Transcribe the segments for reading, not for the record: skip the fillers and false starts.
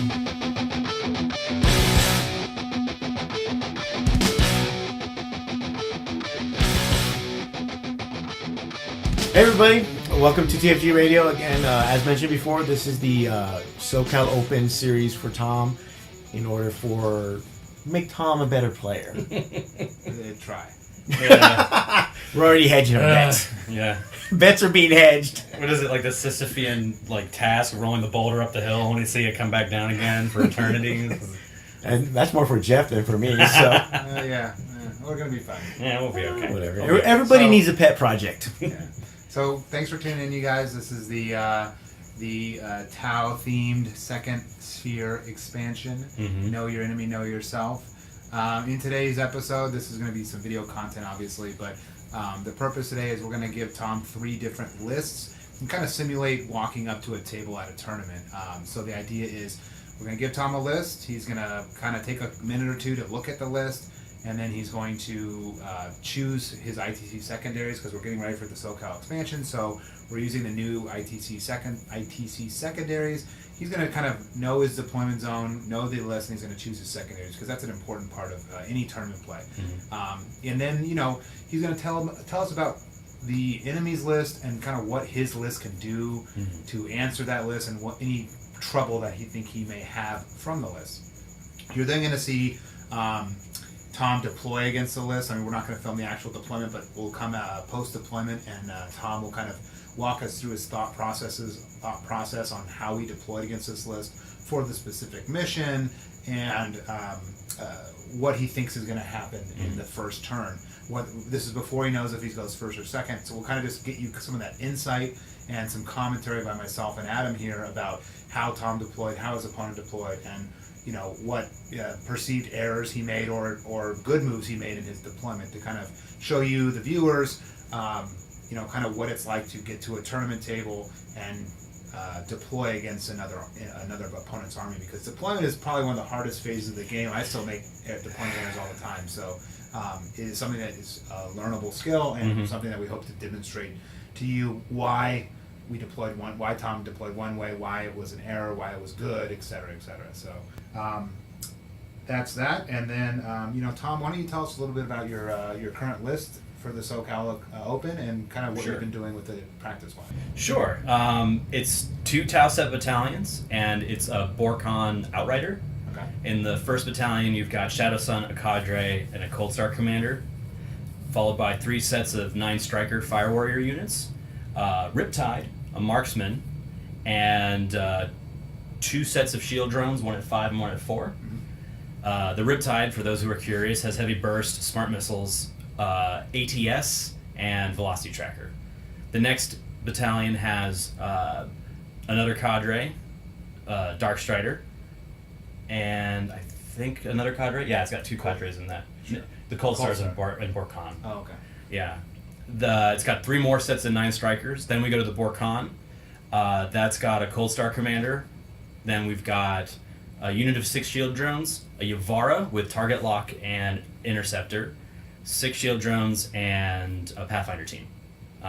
Hey everybody, welcome to TFG Radio. Again, as mentioned before, this is the SoCal Open series for Tom in order for make Tom a better player. Try. Yeah. We're already hedging our bets. Yeah. Bets are being hedged. What is it, like the Sisyphean task of rolling the boulder up the hill only to see it come back down again for eternity? And that's more for Jeff than for me, so Yeah, we're going to be fine. Yeah, we'll be okay. whatever. We'll be Everybody needs a pet project. Yeah. So thanks for tuning in, you guys. This is the Tau-themed second sphere expansion. Mhm. Know your enemy, know yourself. In today's episode, this is going to be some video content, obviously, but the purpose today is we're going to give Tom 3 different lists and kind of simulate walking up to a table at a tournament. So the idea is we're going to give Tom a list. He's going to kind of take a minute or two to look at the list, and then he's going to choose his ITC secondaries because we're getting ready for the SoCal expansion. So we're using the new ITC secondaries. He's going to kind of know his deployment zone, know the list, and he's going to choose his secondaries because that's an important part of any tournament play. Mm-hmm. And then he's going to tell us about the enemy's list and kind of what his list can do to answer that list and what any trouble that he may have from the list. You're then going to see Tom deploy against the list. I mean, we're not going to film the actual deployment, but we'll come post-deployment, and Tom will kind of walk us through his thought process on how he deployed against this list for the specific mission and what he thinks is going to happen in the first turn. This is before he knows if he goes first or second, so we'll kind of just get you some of that insight and some commentary by myself and Adam here about how Tom deployed, how his opponent deployed, and what perceived errors he made or good moves he made in his deployment to kind of show you, the viewers, kind of what it's like to get to a tournament table and deploy against another opponent's army, because deployment is probably one of the hardest phases of the game. I still make deployment errors all the time, so it is something that is a learnable skill and something that we hope to demonstrate to you why Tom deployed one way, why it was an error, why it was good, etc., etc. So that's that. And then Tom, why don't you tell us a little bit about your current list for the SoCal Open and kind of what you've been doing with it practice-wise? Sure. It's 2 Tau set battalions, and it's a Borkon Outrider. Okay. In the first battalion, you've got Shadow Sun, a Cadre, and a Cold Star Commander, followed by 3 sets of 9 Striker Fire Warrior units, Riptide, a Marksman, and 2 sets of Shield Drones, 1 at 5 and 1 at 4. The Riptide, for those who are curious, has Heavy Burst, Smart Missiles, ATS, and Velocity Tracker. The next battalion has another Cadre, Dark Strider, and I think another Cadre. Yeah, it's got 2 Cadres in that. Sure. The Cold Stars and Borkon. Oh, okay. Yeah. It's got 3 more sets of 9 Strikers. Then we go to the Borkon. That's got a Cold Star Commander. Then we've got a unit of 6 Shield Drones, a Yavara with Target Lock and Interceptor, 6 Shield Drones, and a Pathfinder team.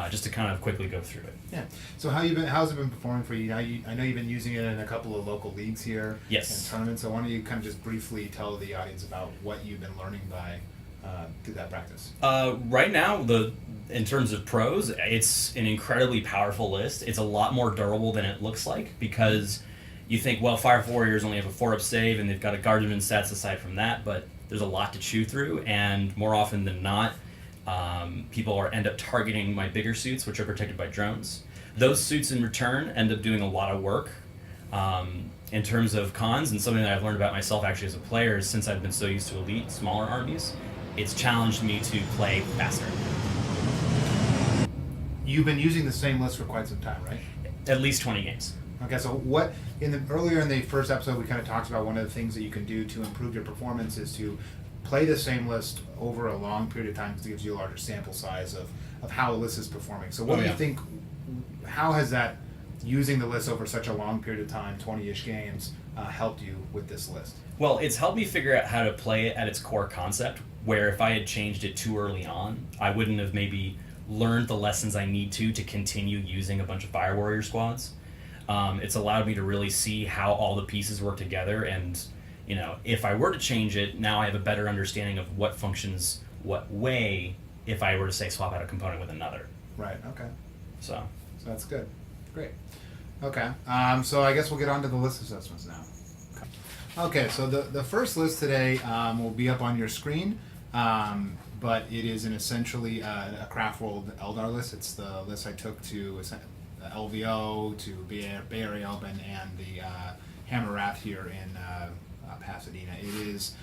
Just to kind of quickly go through it. Yeah. So how's it been performing for you? I know you've been using it in a couple of local leagues here. Yes. And tournaments. So why don't you kind of just briefly tell the audience about what you've been learning through that practice? Right now, in terms of pros, it's an incredibly powerful list. It's a lot more durable than it looks like, because you think, well, Fire Warriors only have a 4-up save and they've got a Guardian stats aside from that, but there's a lot to chew through, and more often than not, people end up targeting my bigger suits, which are protected by drones. Those suits in return end up doing a lot of work. In terms of cons, and something that I've learned about myself actually as a player is, since I've been so used to elite, smaller armies, it's challenged me to play faster. You've been using the same list for quite some time, right? At least 20 games. Okay, so earlier in the first episode, we kind of talked about one of the things that you can do to improve your performance is to play the same list over a long period of time, because it gives you a larger sample size of how a list is performing. So what do you think, how has that, using the list over such a long period of time, 20-ish games, helped you with this list? Well, it's helped me figure out how to play it at its core concept, where if I had changed it too early on, I wouldn't have maybe learned the lessons I need to continue using a bunch of Fire Warrior squads. It's allowed me to really see how all the pieces work together, and if I were to change it, now I have a better understanding of what functions what way if I were to say swap out a component with another. Right. Okay. So So that's good. Great. Okay. So I guess we'll get on to the list assessments now. Okay. So the first list today will be up on your screen, but it is essentially a Craft World Eldar list. It's the list I took to LVO, to Bay Area Open, and the Hammer Wrath here in Pasadena. It is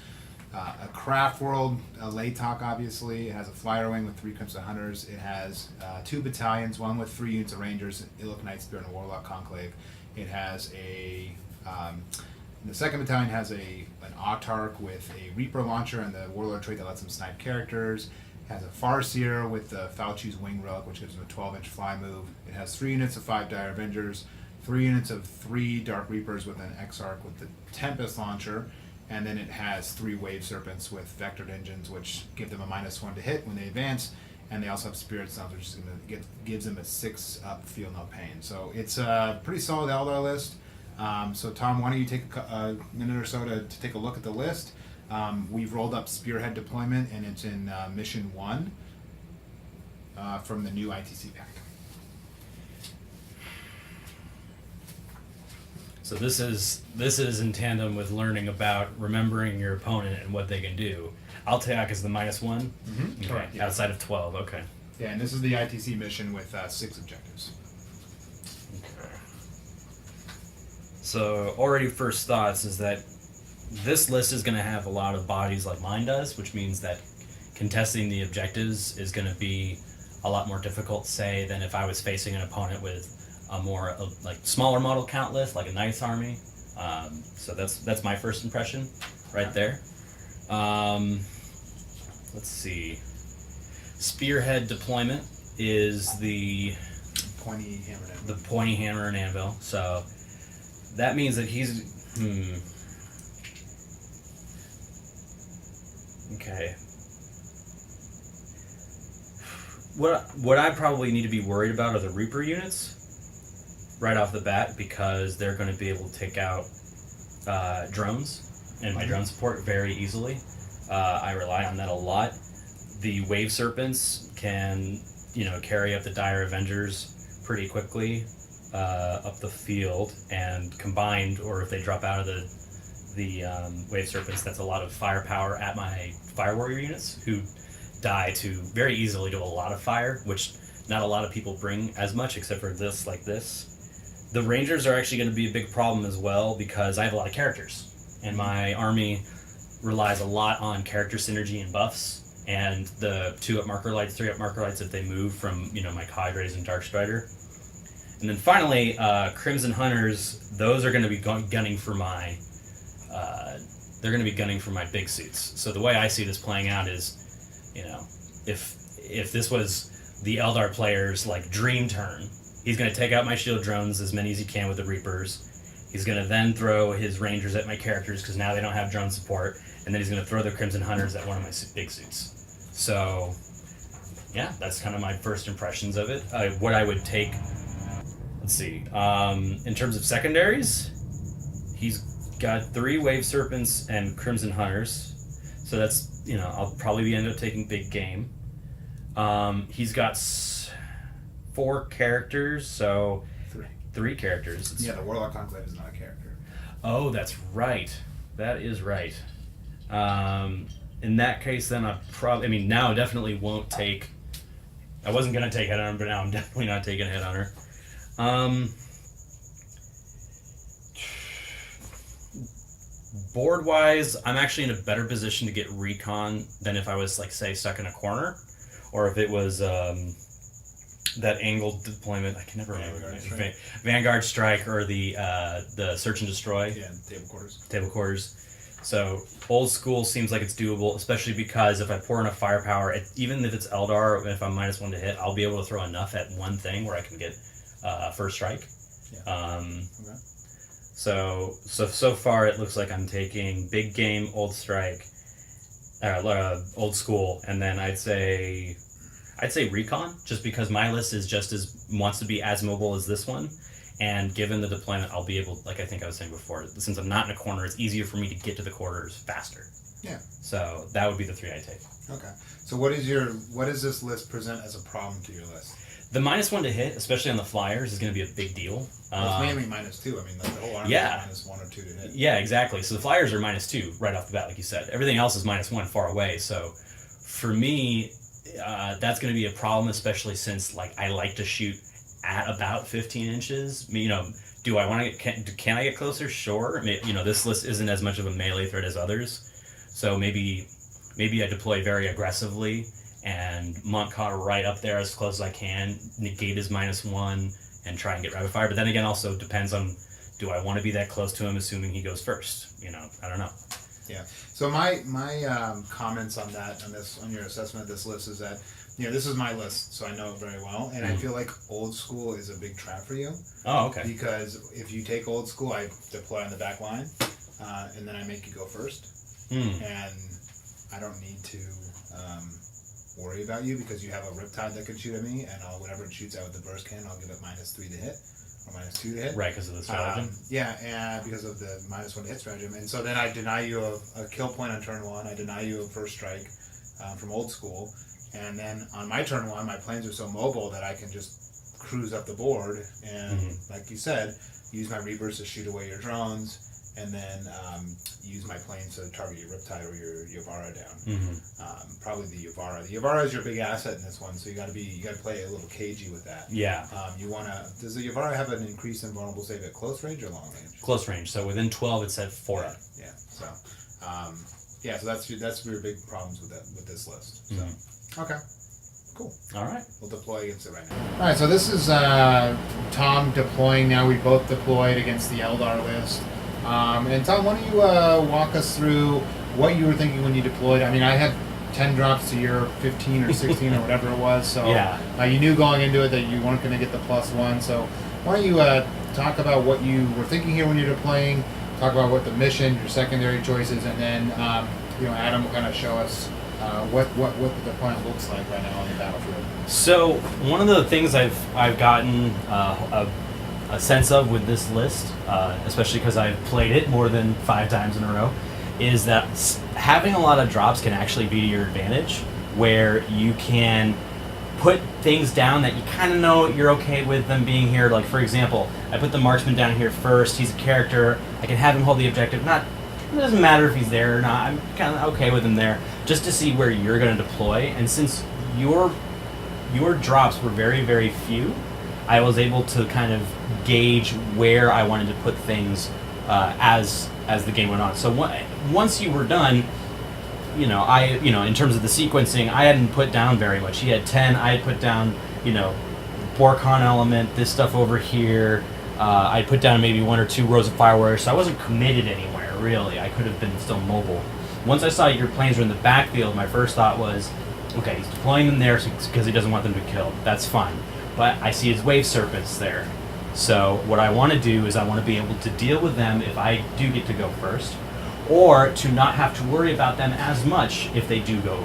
a Craft World, a Laytok, obviously. It has a flyer wing with 3 Crimson Hunters. It has 2 battalions, one with 3 units of Rangers, Illic Knight Spear, and a Warlock Conclave. It has the second battalion has an Autarch with a Reaper launcher and the Warlord trait that lets them snipe characters. It has a Farseer with the Fauci's Wing Relic, which gives them a 12-inch fly move. It has 3 units of 5 Dire Avengers, 3 units of 3 Dark Reapers with an Exarch with the Tempest launcher, and then it has 3 Wave Serpents with vectored engines, which give them a -1 to hit when they advance, and they also have Spirit Stones, which gives them a 6-up Feel No Pain. So it's a pretty solid Eldar list. So Tom, why don't you take a minute or so to take a look at the list. We've rolled up Spearhead Deployment, and it's in Mission 1 from the new ITC pack. So this is in tandem with learning about remembering your opponent and what they can do. Altayak is the -1? Mm-hmm. Okay. Correct, yeah. Outside of 12, okay. Yeah, and this is the ITC mission with 6 objectives. Okay. So already first thoughts is that this list is going to have a lot of bodies like mine does, which means that contesting the objectives is going to be a lot more difficult, say, than if I was facing an opponent with a more like smaller model count list, like a Knights army. So that's my first impression, right there. Let's see. Spearhead Deployment is the Pointy hammer and anvil. the pointy hammer and anvil. So that means that he's okay. What I probably need to be worried about are the Reaper units right off the bat, because they're going to be able to take out drones and my drone support very easily. I rely on that a lot. The Wave Serpents can, carry up the Dire Avengers pretty quickly up the field, and combined, or if they drop out of the Wave Serpents, that's a lot of firepower at my Fire Warrior units, who die to very easily to a lot of fire, which not a lot of people bring as much, except for this, like this. The Rangers are actually going to be a big problem as well, because I have a lot of characters, and my army relies a lot on character synergy and buffs, and the 2-up marker lights, 3-up marker lights if they move from, my Cadres and Dark Strider. And then finally, Crimson Hunters, those are going to be gunning for my big suits. So the way I see this playing out is, if this was the Eldar player's dream turn, he's going to take out my shield drones, as many as he can with the Reapers. He's going to then throw his Rangers at my characters, because now they don't have drone support, and then he's going to throw the Crimson Hunters at one of my big suits. So, yeah, that's kind of my first impressions of it. What I would take, let's see, in terms of secondaries, he's got 3 Wave Serpents and Crimson Hunters, so that's, I'll probably end up taking Big Game. He's got 4 characters, so 3 characters. Yeah, the Warlock Conclave is not a character. Oh, that's right. That is right. In that case, then now I definitely won't take. I wasn't gonna take Headhunter, but now I'm definitely not taking Headhunter. Board wise, I'm actually in a better position to get recon than if I was say stuck in a corner, or if it was that angled deployment. I can never remember. Vanguard Strike, or the Search and Destroy. Yeah, table quarters. Table quarters. So old school seems like it's doable, especially because if I pour enough firepower, even if it's Eldar, if I'm -1 to hit, I'll be able to throw enough at one thing where I can get first strike. Yeah. Okay. So far it looks like I'm taking Big Game, Old Strike, Old School, and then I'd say Recon, just because my list is wants to be as mobile as this one, And given the deployment, I'll be able, like I think I was saying before, since I'm not in a corner, it's easier for me to get to the quarters faster. Yeah. So that would be the 3 I take. Okay. So what does this list present as a problem to your list? The -1 to hit, especially on the flyers, is going to be a big deal. Well, it's mainly -2. I mean, the whole army is -1 or 2 to hit. Yeah, exactly. So the flyers are -2 right off the bat, like you said. Everything else is -1 far away. So for me, that's going to be a problem, especially since like I like to shoot at about 15 inches. You know, do I want to get? Can I get closer? Sure. You know, this list isn't as much of a melee threat as others, so maybe I deploy very aggressively and monk car right up there as close as I can, negate his -1, and try and get rapid fire. But then again, also depends on, do I want to be that close to him, assuming he goes first? You know, I don't know. Yeah. So my comments on your assessment of this list is that, you know, this is my list, so I know it very well, and I feel like old school is a big trap for you. Oh, okay. Because if you take old school, I deploy on the back line, and then I make you go first, and I don't need to worry about you because you have a Riptide that can shoot at me, and whatever it shoots out with the burst cannon, I'll give it -3 to hit. Or -2 to hit. Right, because of the stratagem? Yeah, and because of the -1 to hit stratagem. And so then I deny you a kill point on turn 1, I deny you a first strike from old school, and then on my turn 1, my planes are so mobile that I can just cruise up the board, and like you said, use my Reapers to shoot away your drones, and then use my planes to target your Riptide or your Yavara down. Probably the Yavara. The Yavara is your big asset in this one, so you got to play a little cagey with that. Yeah. Does the Yavara have an increase in vulnerable save at close range or long range? Close range. So within 12, it's at 4 up. Yeah. So, so that's your big problems with this list. So, okay. Cool. All right. We'll deploy against it right now. All right. So this is Tom deploying now. We both deployed against the Eldar list. And Tom, why don't you walk us through what you were thinking when you deployed? I mean, I had 10 drops to your 15 or 16 or whatever it was, so you knew going into it that you weren't going to get the +1. So why don't you talk about what you were thinking here when you're deploying, talk about what the mission, your secondary choices, and then Adam will kind of show us what the deployment looks like right now on the battlefield. So one of the things I've gotten a sense of with this list, especially because I've played it more than 5 times in a row, is that having a lot of drops can actually be to your advantage, where you can put things down that you kind of know you're okay with them being here. Like, for example, I put the marksman down here first. He's a character. I can have him hold the objective. It doesn't matter if he's there or not. I'm kind of okay with him there, just to see where you're going to deploy. And since your drops were very, very few, I was able to kind of gauge where I wanted to put things as the game went on. So once you were done, in terms of the sequencing, I hadn't put down very much. He had 10. I had put down, Borcon element, this stuff over here. I put down maybe 1 or 2 rows of fire warriors, so I wasn't committed anywhere really. I could have been still mobile. Once I saw your planes were in the backfield, my first thought was, okay, he's deploying them there because he doesn't want them to be killed. That's fine. But I see his wave serpents there. So what I want to do is I want to be able to deal with them if I do get to go first, or to not have to worry about them as much if you do go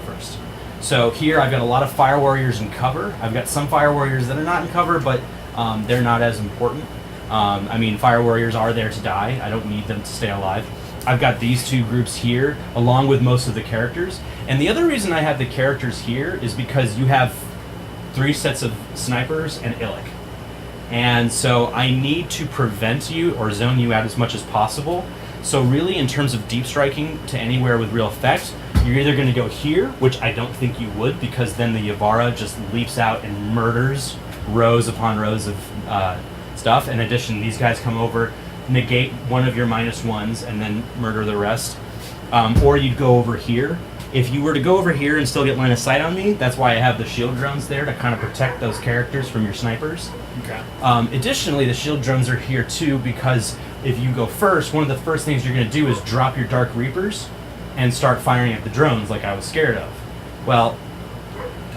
first. So here I've got a lot of fire warriors in cover. I've got some fire warriors that are not in cover, but they're not as important. Fire warriors are there to die. I don't need them to stay alive. I've got these 2 groups here, along with most of the characters. And the other reason I have the characters here is because you have 3 sets of snipers and Illic. And so I need to prevent you or zone you out as much as possible. So really, in terms of deep striking to anywhere with real effect, you're either going to go here, which I don't think you would, because then the Yavara just leaps out and murders rows upon rows of stuff. In addition, these guys come over, negate one of your -1s, and then murder the rest. Or you'd go over here. If you were to go over here and still get line of sight on me, that's why I have the shield drones there to kind of protect those characters from your snipers. Okay. Additionally, the shield drones are here too because if you go first, one of the first things you're going to do is drop your Dark Reapers and start firing at the drones like I was scared of. Well,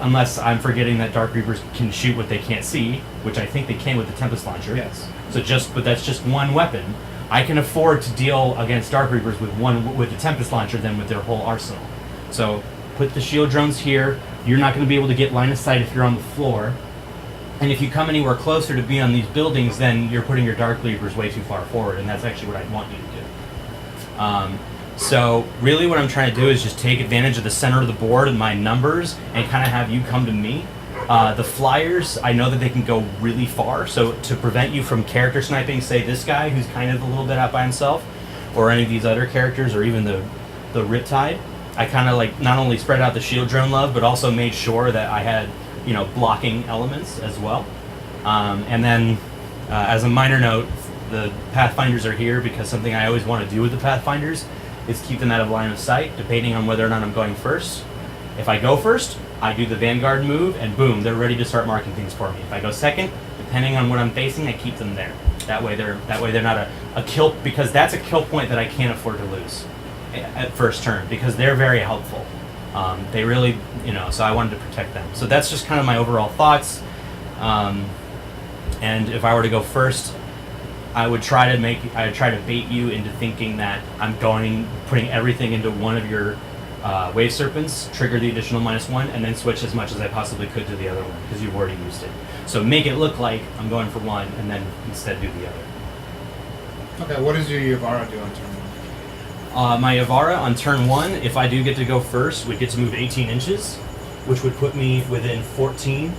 unless I'm forgetting that Dark Reapers can shoot what they can't see, which I think they can with the Tempest Launcher. Yes. But that's just one weapon. I can afford to deal against Dark Reapers with the Tempest Launcher than with their whole arsenal. So put the shield drones here. You're not going to be able to get line of sight if you're on the floor. And if you come anywhere closer to be on these buildings, then you're putting your Dark Leapers way too far forward, and that's actually what I want you to do. So really what I'm trying to do is just take advantage of the center of the board and my numbers and kind of have you come to me. The flyers, I know that they can go really far, so to prevent you from character sniping, say this guy who's kind of a little bit out by himself, or any of these other characters, or even the Riptide, I kind of like not only spread out the shield drone love, but also made sure that I had, you know, blocking elements as well. And then, as a minor note, the Pathfinders are here because something I always want to do with the Pathfinders is keep them out of line of sight, depending on whether or not I'm going first. If I go first, I do the Vanguard move, and boom, they're ready to start marking things for me. If I go second, depending on what I'm facing, I keep them there. That way they're not a kill, because that's a kill point that I can't afford to lose at first turn, because they're very helpful. They really, you know, so I wanted to protect them. So that's just kind of my overall thoughts. And if I were to go first, I would try to bait you into thinking that I'm putting everything into one of your Wave Serpents, trigger the additional -1, and then switch as much as I possibly could to the other one, because you've already used it. So make it look like I'm going for one, and then instead do the other. Okay, what does your Yavara do on turn 1? My Yavara on turn 1, if I do get to go first, would get to move 18 inches, which would put me within 14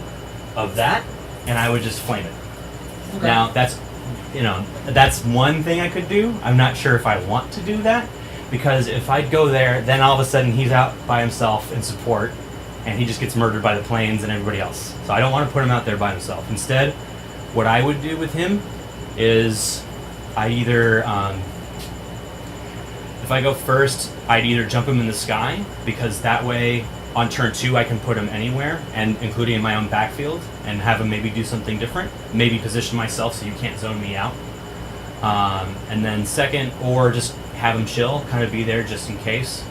of that, and I would just flame it. Okay. Now, that's one thing I could do. I'm not sure if I want to do that, because if I go there, then all of a sudden he's out by himself in support, and he just gets murdered by the planes and everybody else. So I don't want to put him out there by himself. Instead, what I would do with him is I either, if I go first, I'd either jump him in the sky, because that way on turn 2 I can put him anywhere, and including in my own backfield, and have him maybe do something different, maybe position myself so you can't zone me out. And then second, or just have him chill, kind of be there just in case.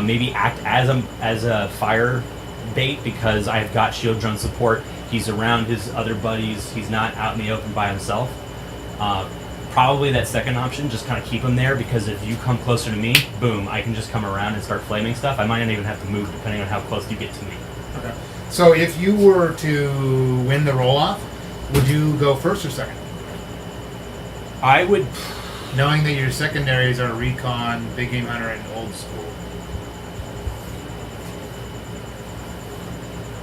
Maybe act as a fire bait, because I've got shield drone support. He's around his other buddies. He's not out in the open by himself. Probably that second option, just kind of keep him there, because if you come closer to me, boom, I can just come around and start flaming stuff. I might not even have to move, depending on how close you get to me. Okay. So if you were to win the roll-off, would you go first or second? I would... Knowing that your secondaries are Recon, Big Game Hunter, and Old School.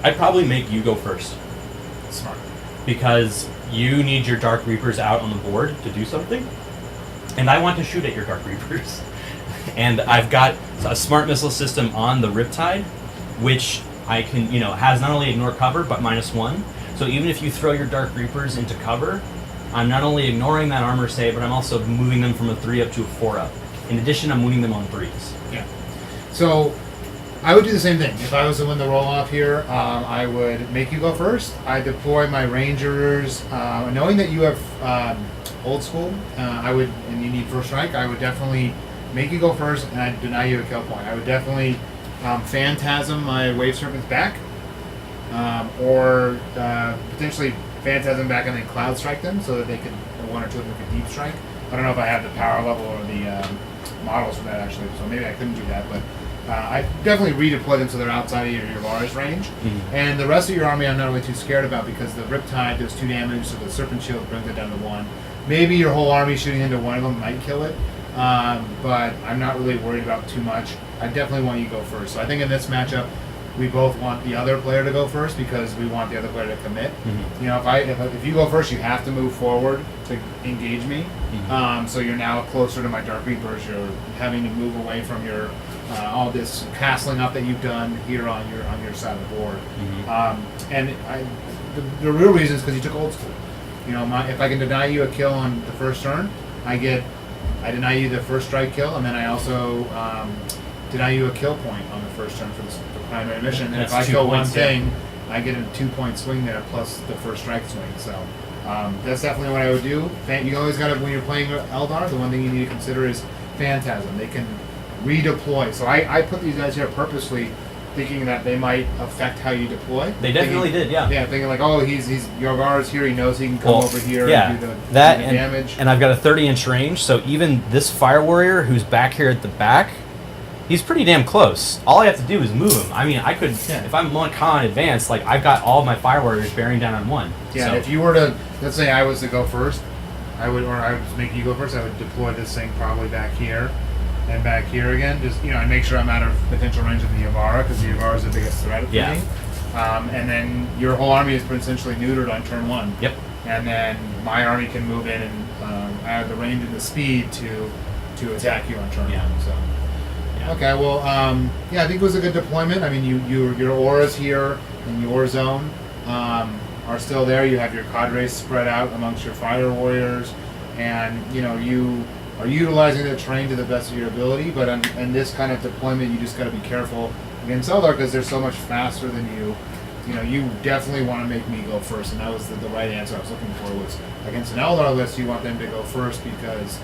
I'd probably make you go first. Smart. Because you need your Dark Reapers out on the board to do something, and I want to shoot at your Dark Reapers. And I've got a smart missile system on the Riptide, which I can, has not only ignore cover, but -1. So even if you throw your Dark Reapers into cover, I'm not only ignoring that armor save, but I'm also moving them from a 3 up to a 4 up. In addition, I'm winning them on 3s. Yeah. So I would do the same thing. If I was to win the roll-off here, I would make you go first. I deploy my Rangers, knowing that you have Old School, and you need First Strike, I would definitely make you go first, and I'd deny you a kill point. I would definitely Phantasm my Wave Serpents back, or potentially Phantasm back and then Cloud Strike them, so that they could, one or two of them could Deep Strike. I don't know if I have the power level or the models for that, actually, so maybe I couldn't do that, but I definitely redeploy them so they're outside of your Yavara's range. Mm-hmm. And the rest of your army I'm not really too scared about, because the Riptide does 2 damage, so the Serpent Shield brings it down to 1. Maybe your whole army shooting into one of them might kill it, but I'm not really worried about too much. I definitely want you to go first. So I think in this matchup, we both want the other player to go first, because we want the other player to commit. Mm-hmm. If you go first, you have to move forward to engage me. Mm-hmm. So you're now closer to my Dark Reapers. You're having to move away from your all this castling up that you've done here on your side of the board. Mm-hmm. The real reason is because you took Old School. If I can deny you a kill on the first turn, I deny you the first strike kill, and then I also deny you a kill point on the first turn for the primary mission. And if I kill one thing, I get a 2-point swing there plus the first strike swing. So that's definitely what I would do. You always got to, when you're playing Eldar, the one thing you need to consider is Phantasm. They can redeploy. So I put these guys here purposely, thinking that they might affect how you deploy. They definitely did, yeah. Yeah, thinking like, oh, he's Yavara's here. He knows he can come over here and do the damage. And I've got a 30-inch range, so even this Fire Warrior who's back here at the back, He's pretty damn close. All I have to do is move him. I mean, I could, Yeah. if I'm 1 con advanced, like, I've got all of my Fire Warriors bearing down on 1. Yeah, So, if you were to, let's say I was to go first, I would make you go first. I would deploy this thing probably back here, and back here again. Just and make sure I'm out of potential range of the Yavara, because the Yavara is the biggest threat for Yeah. me. And then your whole army is essentially neutered on turn 1. Yep. And then my army can move in and add the range and the speed to attack you on turn Yeah. 1. So. Yeah. Okay, well, I think it was a good deployment. I mean, your auras here in your zone are still there. You have your cadres spread out amongst your fire warriors, and you are utilizing the terrain to the best of your ability. But in this kind of deployment, you just got to be careful against Eldar because they're so much faster than you. You definitely want to make me go first, and that was the right answer I was looking for. Was against an Eldar list, you want them to go first because.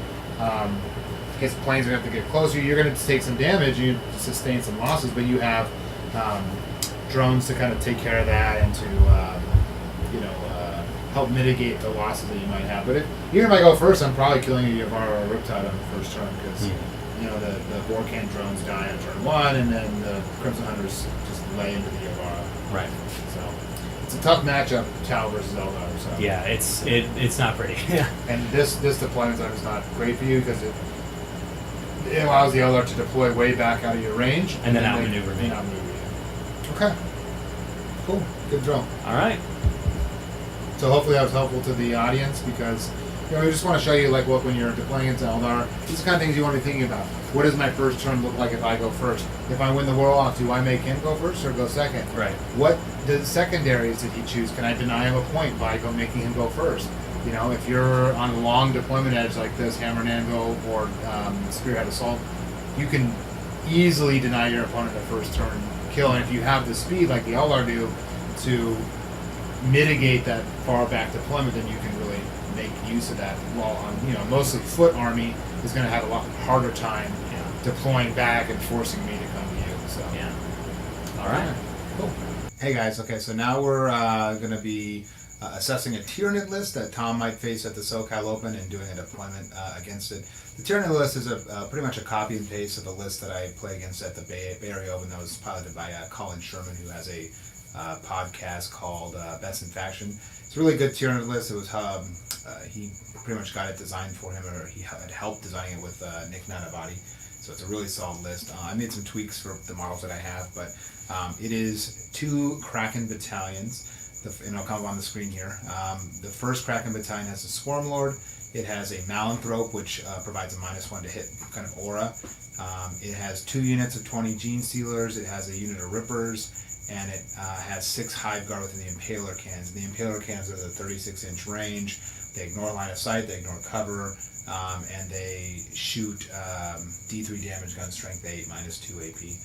His planes are going to have to get closer. You're going to take some damage, you sustain some losses, but you have drones to kind of take care of that and to help mitigate the losses that you might have. But even if I go first, I'm probably killing a Yavara or a Riptide on the first turn because the Vorkan drones die on turn 1, and then the Crimson Hunters just lay into the Yavara. Right. So it's a tough matchup, Tal versus Eldar. So. Yeah, it's not pretty. Yeah. And this deployment zone is not great for you because it allows the Eldar to deploy way back out of your range. And then outmaneuver me. Okay. Cool. Good drill. All right. So hopefully that was helpful to the audience because we just want to show you look when you're deploying into Eldar, these are the kind of things you want to be thinking about. What does my first turn look like if I go first? If I win the Warlock, do I make him go first or go second? Right. What the secondaries did he choose? Can I deny him a point by making him go first? If you're on a long deployment edge like this, Hammer and Anvil or Spearhead Assault, you can easily deny your opponent a first turn kill. And if you have the speed like the Eldar do to mitigate that far back deployment, then you can really make use of that. While on mostly foot army is going to have a lot harder time deploying back and forcing me to come to you. So All right. Cool. Hey guys, okay, so now we're going to be assessing a Tyranid list that Tom might face at the SoCal Open and doing a deployment against it. The Tyranid list is pretty much a copy and paste of a list that I play against at the Bay Area Open that was piloted by Colin Sherman, who has a podcast called Best in Faction. It's a really good Tyranid list. It was he pretty much got it designed for him, or he had helped designing it with Nick Nanavati. So it's a really solid list. I made some tweaks for the models that I have, but it is 2 Kraken battalions. And it'll come up on the screen here. The first Kraken battalion has a Swarm Lord. It has a Malanthrope, which provides a -1 to hit kind of aura. It has 2 units of 20 Gene Stealers. It has a unit of Rippers, and it has 6 Hive Guard within the Impaler cannons. The Impaler cannons are the 36-inch range. They ignore line of sight. They ignore cover, and they shoot D3 damage, gun strength 8, -2 AP.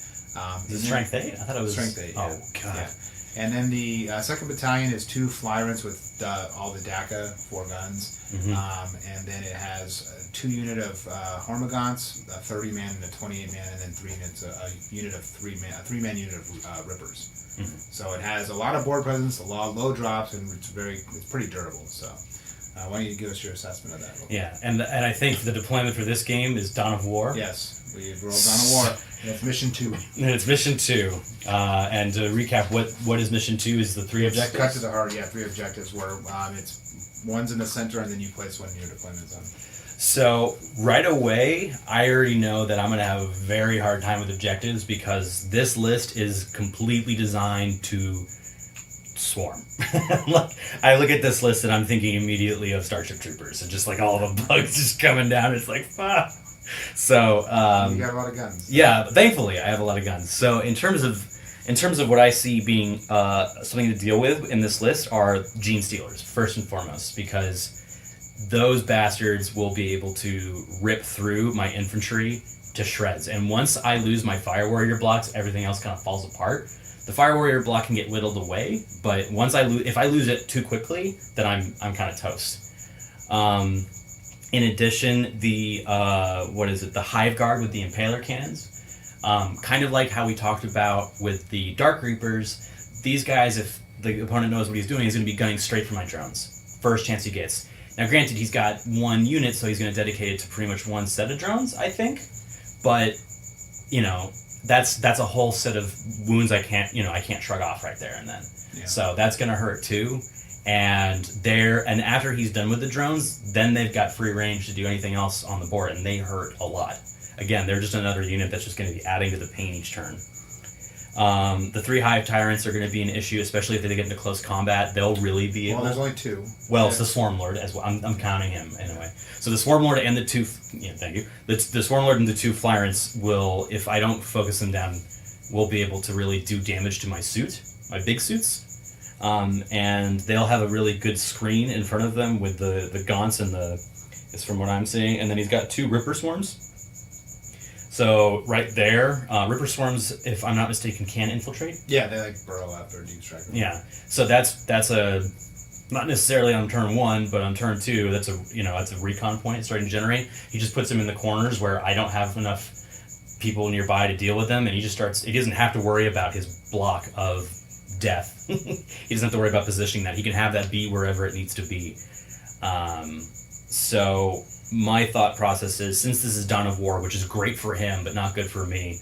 Is it strength 8? I thought it was strength 8. Oh yeah. god. Yeah. And then the second battalion is 2 Flyrants with all the DACA, 4 guns. And then it has 2 unit of Hormagaunts, a 30-man and a 28-man, and then 3 units, a unit of 3-man unit of Rippers. So it has a lot of board presence, a lot of low drops, and it's pretty durable. So why don't you give us your assessment of that? Yeah, and I think the deployment for this game is Dawn of War. Yes, we've rolled Dawn of War. And it's mission 2. And it's mission 2. And to recap, what is mission 2 is the 3 objectives? Cut to the heart, 3 objectives where it's one's in the center and then you place one in your deployment zone. So right away, I already know that I'm going to have a very hard time with objectives because this list is completely designed to swarm. I look at this list and I'm thinking immediately of Starship Troopers and just all the bugs just coming down. It's fuck. So you got a lot of guns. Yeah, thankfully I have a lot of guns. So in terms of what I see being something to deal with in this list are Gene Stealers first and foremost, because those bastards will be able to rip through my infantry to shreds. And once I lose my Fire Warrior blocks, everything else kind of falls apart. The Fire Warrior block can get whittled away, but once if I lose it too quickly, then I'm kind of toast. In addition, the the Hive Guard with the Impaler cannons, kind of like how we talked about with the Dark Reapers. These guys, if the opponent knows what he's doing, he's going to be gunning straight for my drones. First chance he gets. Now, granted, he's got 1 unit, so he's going to dedicate it to pretty much 1 set of drones, I think. But that's a whole set of wounds I can't shrug off right there and then. Yeah. So that's gonna hurt too. And after he's done with the drones, then they've got free range to do anything else on the board, and they hurt a lot. Again, they're just another unit that's just going to be adding to the pain each turn. The 3 Hive Tyrants are going to be an issue, especially if they get into close combat. They'll really be able. Well, there's only 2. Well, it's the Swarm Lord as well. I'm counting him anyway. So the Swarm Lord and the 2. Yeah, thank you. The Swarm Lord and the 2 Flyrants will, if I don't focus them down, will be able to really do damage to my big suits. And they'll have a really good screen in front of them with the gaunts and is from what I'm seeing. And then he's got 2 Ripper Swarms. So right there, Ripper Swarms, if I'm not mistaken, can infiltrate. Yeah, they like burrow after deep strike. Yeah, so that's a not necessarily on turn 1, but on turn 2, that's a recon point starting to generate. He just puts them in the corners where I don't have enough people nearby to deal with them, and he doesn't have to worry about his block of death. He doesn't have to worry about positioning that. He can have that be wherever it needs to be. So my thought process is, since this is Dawn of War, which is great for him but not good for me,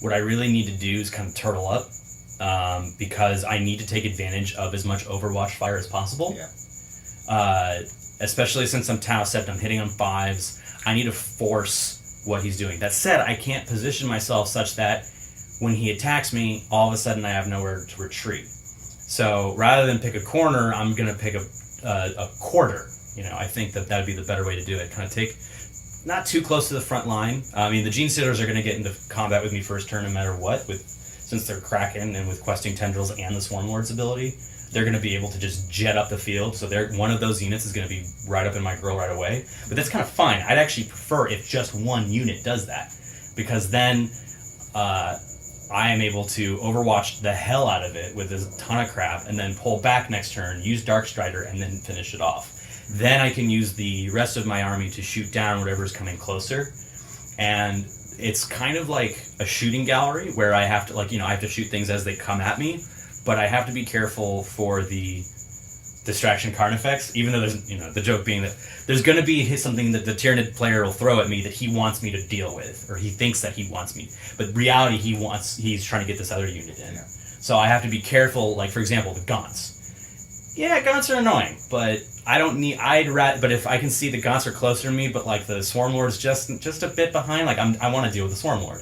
what I really need to do is kind of turtle up, because I need to take advantage of as much Overwatch fire as possible. Yeah. Especially since I'm Tau Sept, I'm hitting on 5s. I need to force what he's doing. That said, I can't position myself such that when he attacks me, all of a sudden I have nowhere to retreat. So rather than pick a corner, I'm going to pick a quarter. I think that would be the better way to do it. Kind of take, not too close to the front line. I mean, the Gene Stealers are going to get into combat with me first turn no matter what, since they're Kraken and with Questing Tendrils and the Swarm Lord's ability. They're going to be able to just jet up the field, so one of those units is going to be right up in my grill right away. But that's kind of fine. I'd actually prefer if just one unit does that, because then I am able to Overwatch the hell out of it with a ton of crap, and then pull back next turn, use Dark Strider, and then finish it off. Then I can use the rest of my army to shoot down whatever's coming closer, and it's kind of like a shooting gallery where I have to I have to shoot things as they come at me, but I have to be careful for the distraction card effects, even though there's the joke being that there's going to be something that the Tyranid player will throw at me that he wants me to deal with, or he thinks that he wants me, but reality he's trying to get this other unit in. Yeah. So I have to be careful, like for example the gaunts. Yeah, gaunts are annoying, but but if I can see the gaunts are closer to me, but like the Swarm Lord's just a bit behind, I want to deal with the Swarm Lord.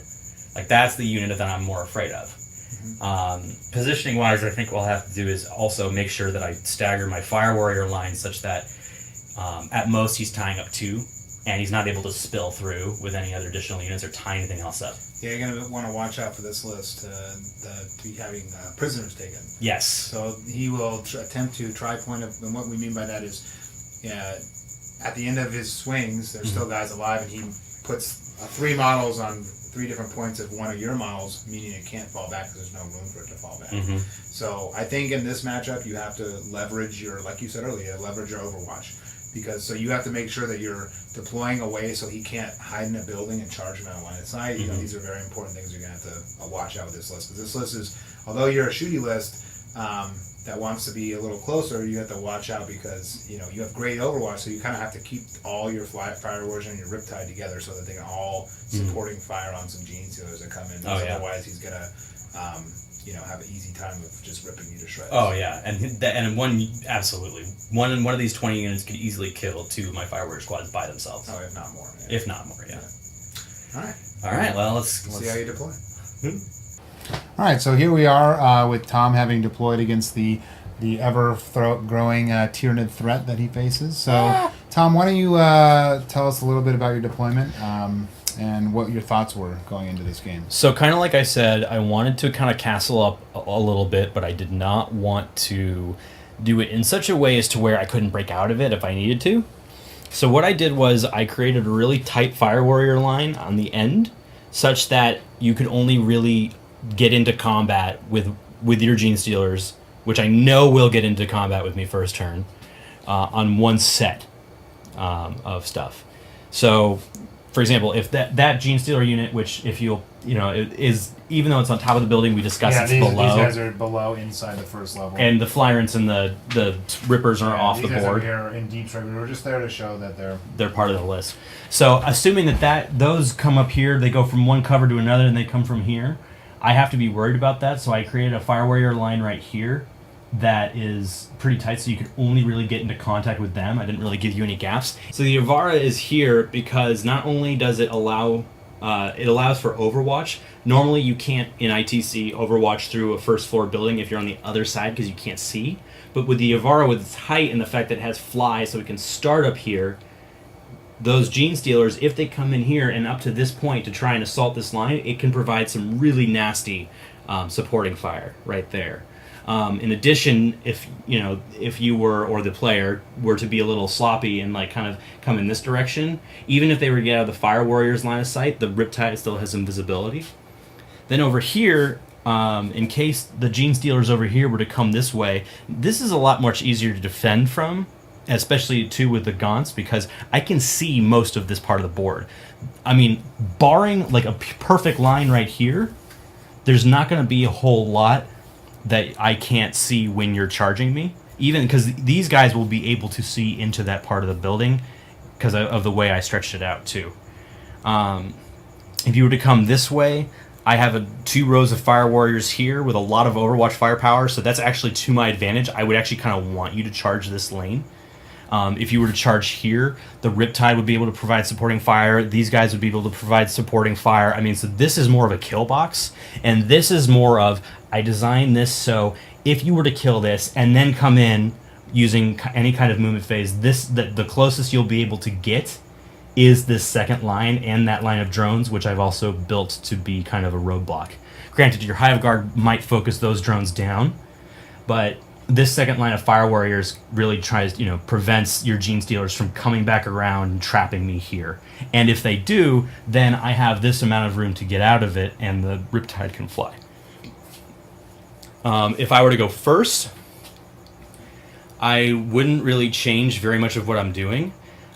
Like that's the unit that I'm more afraid of. Mm-hmm. Positioning wise, I think what I'll have to do is also make sure that I stagger my Fire Warrior line such that at most he's tying up 2, and he's not able to spill through with any other additional units or tie anything else up. Yeah, you're going to want to watch out for this list to be having prisoners taken. Yes. So he will attempt to tri-point, and what we mean by that is at the end of his swings, there's still guys alive, and he puts 3 models on 3 different points of one of your models, meaning it can't fall back because there's no room for it to fall back. Mm-hmm. So I think in this matchup, you have to leverage like you said earlier, leverage your Overwatch. So you have to make sure that you're deploying away so he can't hide in a building and charge him out of line of sight. Mm-hmm. These are very important things you're going to have to watch out with this list. Because this list is, although you're a shooty list that wants to be a little closer, you have to watch out because you have great Overwatch, so you kind of have to keep all your Fire Warriors and your Riptide together so that they can all supporting fire on some Gene Stealers that come in. Otherwise, he's going to have an easy time of just ripping you to shreds. Oh yeah, and one of these 20 units could easily kill 2 of my Fire Warrior squads by themselves. Oh, if not more. Yeah. If not more, yeah. All right. Well, let's see how you deploy. All right, so here we are with Tom having deployed against the ever-growing Tyranid threat that he faces. So, Tom, why don't you tell us a little bit about your deployment and what your thoughts were going into this game? So, kind of like I said, I wanted to kind of castle up a little bit, but I did not want to do it in such a way as to where I couldn't break out of it if I needed to. So what I did was I created a really tight Fire Warrior line on the end, such that you could only really get into combat with your Gene Stealers, which I know will get into combat with me first turn, on one set of stuff. So, for example, if that Gene Stealer unit, which if you'll, it is, even though it's on top of the building, we discussed it's these below. These guys are below inside the first level. And the Flyrants and the Rippers are off the guys board. Are here in Deep Strike. We were just there to show that they're part of the list. So assuming that those come up here, they go from one cover to another, and they come from here, I have to be worried about that. So I created a Fire Warrior line right here that is pretty tight, so you can only really get into contact with them. I didn't really give you any gaps. So the Avara is here because not only does it allow, it allows for Overwatch. Normally you can't, in ITC, Overwatch through a first floor building if you're on the other side because you can't see. But with the Avara, with its height and the fact that it has fly, so it can start up here, those Gene Stealers, if they come in here and up to this point to try and assault this line, it can provide some really nasty supporting fire right there. In addition, if you were, or the player were to be a little sloppy and like kind of come in this direction, even if they were to get out of the Fire Warrior's line of sight, the Riptide still has invisibility. Then over here, in case the Gene Stealers over here were to come this way, this is a lot much easier to defend from, especially too with the Gaunts, because I can see most of this part of the board. I mean, barring like a perfect line right here, there's not going to be a whole lot that I can't see when you're charging me, even because these guys will be able to see into that part of the building because of the way I stretched it out too. If you were to come this way, I have 2 rows of Fire Warriors here with a lot of Overwatch firepower, so that's actually to my advantage. I would actually kind of want you to charge this lane. If you were to charge here, the Riptide would be able to provide supporting fire. These guys would be able to provide supporting fire. I mean, so this is more of a kill box, and this is more of, I designed this so if you were to kill this and then come in using any kind of movement phase, the closest you'll be able to get is this second line and that line of drones, which I've also built to be kind of a roadblock. Granted, your Hive Guard might focus those drones down, but this second line of Fire Warriors really prevents your Gene Stealers from coming back around and trapping me here. And if they do, then I have this amount of room to get out of it, and the Riptide can fly. If I were to go first, I wouldn't really change very much of what I'm doing.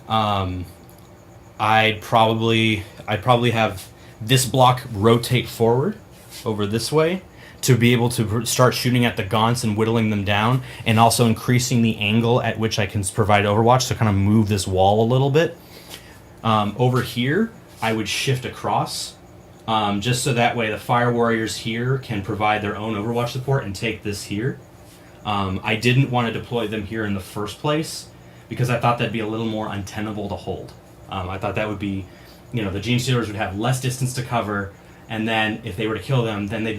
I'd probably have this block rotate forward over this way to be able to start shooting at the Gaunts and whittling them down, and also increasing the angle at which I can provide Overwatch to kind of move this wall a little bit. Over here, I would shift across, just so that way the Fire Warriors here can provide their own Overwatch support and take this here. I didn't want to deploy them here in the first place because I thought that'd be a little more untenable to hold. I thought that would be, the Gene Stealers would have less distance to cover, and then if they were to kill them, then it'd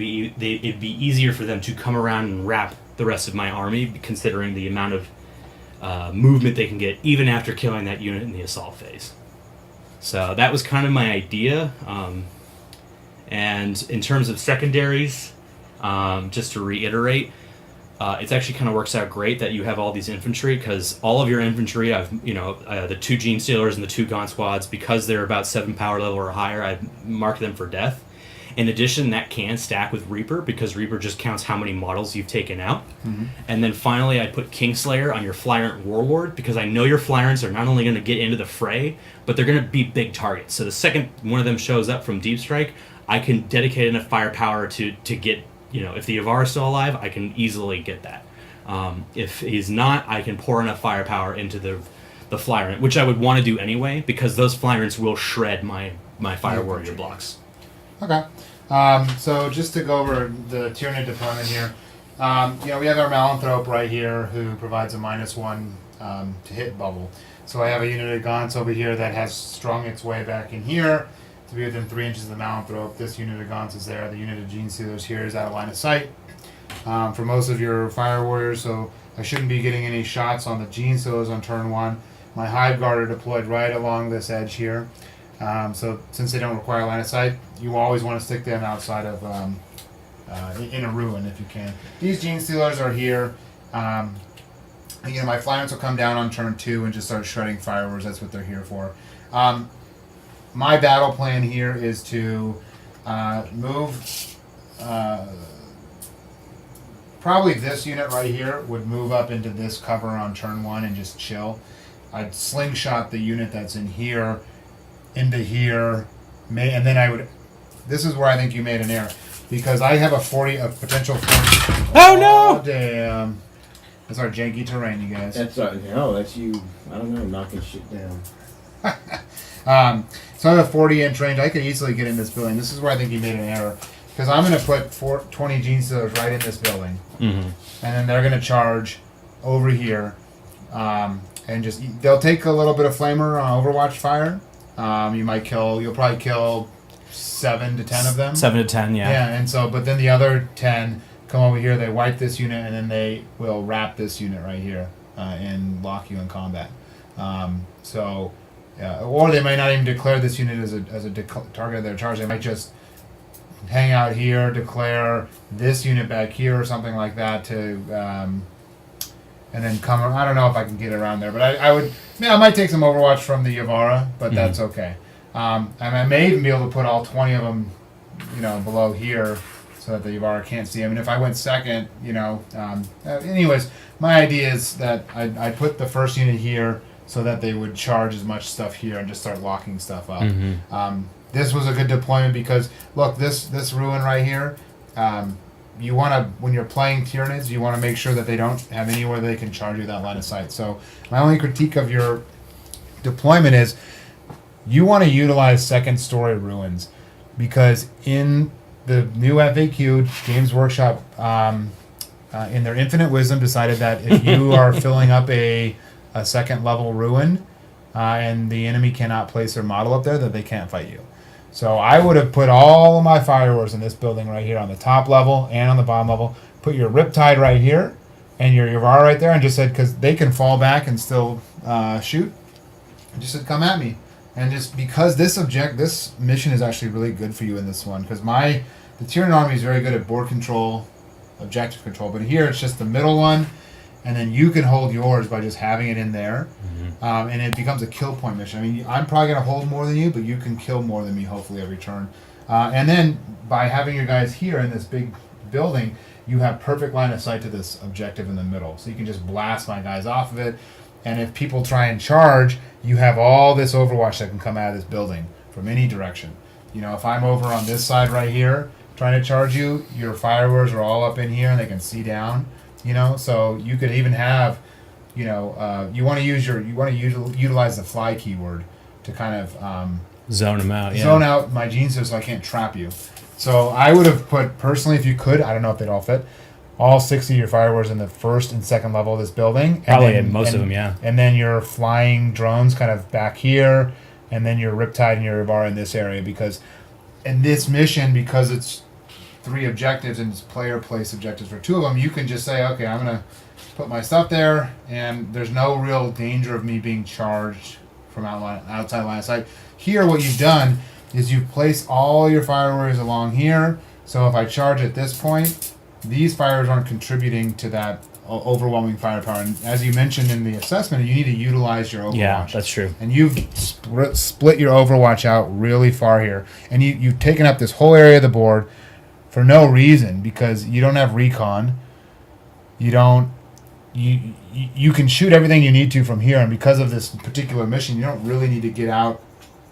be easier for them to come around and wrap the rest of my army, considering the amount of movement they can get even after killing that unit in the assault phase. So that was kind of my idea. And in terms of secondaries, just to reiterate, it actually kind of works out great that you have all these infantry, because all of your infantry, the 2 Gene Stealers and the 2 Gaunt squads, because they're about 7 power level or higher, I've marked them for death. In addition, that can stack with Reaper, because Reaper just counts how many models you've taken out. Mm-hmm. And then finally, I put Kingslayer on your Flyrant Warlord, because I know your Flyrants are not only going to get into the fray, but they're going to be big targets. So the second one of them shows up from Deep Strike, I can dedicate enough firepower to get, if the Avara is still alive, I can easily get that. If he's not, I can pour enough firepower into the Flyrant, which I would want to do anyway, because those Flyrants will shred my Fire Warrior blocks. Okay. So just to go over the Tyranid deployment here, we have our Malanthrope right here who provides a -1 to hit bubble. So I have a unit of Gaunts over here that has strung its way back in here to be within 3 inches of the Malanthrope. This unit of Gaunts is there. The unit of Gene Stealers here is out of line of sight for most of your Fire Warriors, so I shouldn't be getting any shots on the Gene Stealers on turn 1. My Hive Guard are deployed right along this edge here. So since they don't require line of sight, you always want to stick them outside of in a ruin if you can. These Gene Stealers are here. My Flyrants will come down on turn 2 and just start shredding fireworks. That's what they're here for. My battle plan here is to move. Probably this unit right here would move up into this cover on turn 1 and just chill. I'd slingshot the unit that's in here into here, and then I would. This is where I think you made an error because I have a potential 40. Oh no! Damn. That's our janky terrain, you guys. That's that's you. I don't know, knocking shit down. So I have a 40-inch range. I could easily get in this building. This is where I think you made an error. Because I'm going to put 20 gene stealers right in this building. Mm-hmm. And then they're going to charge over here. And they'll take a little bit of flamer on Overwatch fire. You'll probably kill 7 to 10 of them. 7 to 10, yeah. Yeah, and so, but then the other 10 come over here, they wipe this unit, and then they will wrap this unit right here and lock you in combat. Or they might not even declare this unit as a target of their charge. They might just hang out here, declare this unit back here or something like that and then come. I don't know if I can get around there, but I might take some Overwatch from the Yavara, but that's okay. And I may even be able to put all 20 of them, below here, so that the Yavara can't see. I mean, if I went second, anyways, my idea is that I'd put the first unit here so that they would charge as much stuff here and just start locking stuff up. Mm-hmm. This was a good deployment because, look, this ruin right here, you want to, when you're playing Tyranids, you want to make sure that they don't have anywhere they can charge you that line of sight. So my only critique of your deployment is you want to utilize second story ruins because in the new FAQ, Games Workshop, in their infinite wisdom, decided that if you are filling up a second level ruin and the enemy cannot place their model up there, that they can't fight you. So I would have put all of my firewars in this building right here on the top level and on the bottom level. Put your Riptide right here and your Yavara right there, and just said, because they can fall back and still shoot, and just said, come at me. And just because this mission is actually really good for you in this one, because the Tyranid army is very good at board control, objective control, but here it's just the middle one, and then you can hold yours by just having it in there, and it becomes a kill point mission. I mean, I'm probably going to hold more than you, but you can kill more than me, hopefully, every turn. And then, by having your guys here in this big building, you have perfect line of sight to this objective in the middle. So you can just blast my guys off of it, and if people try and charge, you have all this Overwatch that can come out of this building from any direction. If I'm over on this side right here, trying to charge you, your firewars are all up in here, and they can see down. So you could even have, you want to utilize the fly keyword to kind of zone them out. Zone out my gene so I can't trap you. So I would have put personally, if you could, I don't know if they'd all fit, all 60 of your firewars in the first and second level of this building. Probably most of them, yeah. And then your flying drones kind of back here, and then your Riptide and your Yavara in this area, because in this mission, because it's 3 objectives and it's player place objectives for 2 of them, you can just say, okay, I'm going to put my stuff there, and there's no real danger of me being charged from outside line of sight. Here, what you've done is you've placed all your firewars along here, so if I charge at this point, these fires aren't contributing to that overwhelming firepower. And as you mentioned in the assessment, you need to utilize your Overwatch. Yeah, that's true. And you've split your Overwatch out really far here, and you've taken up this whole area of the board for no reason, because you don't have recon. You can shoot everything you need to from here, and because of this particular mission, you don't really need to get out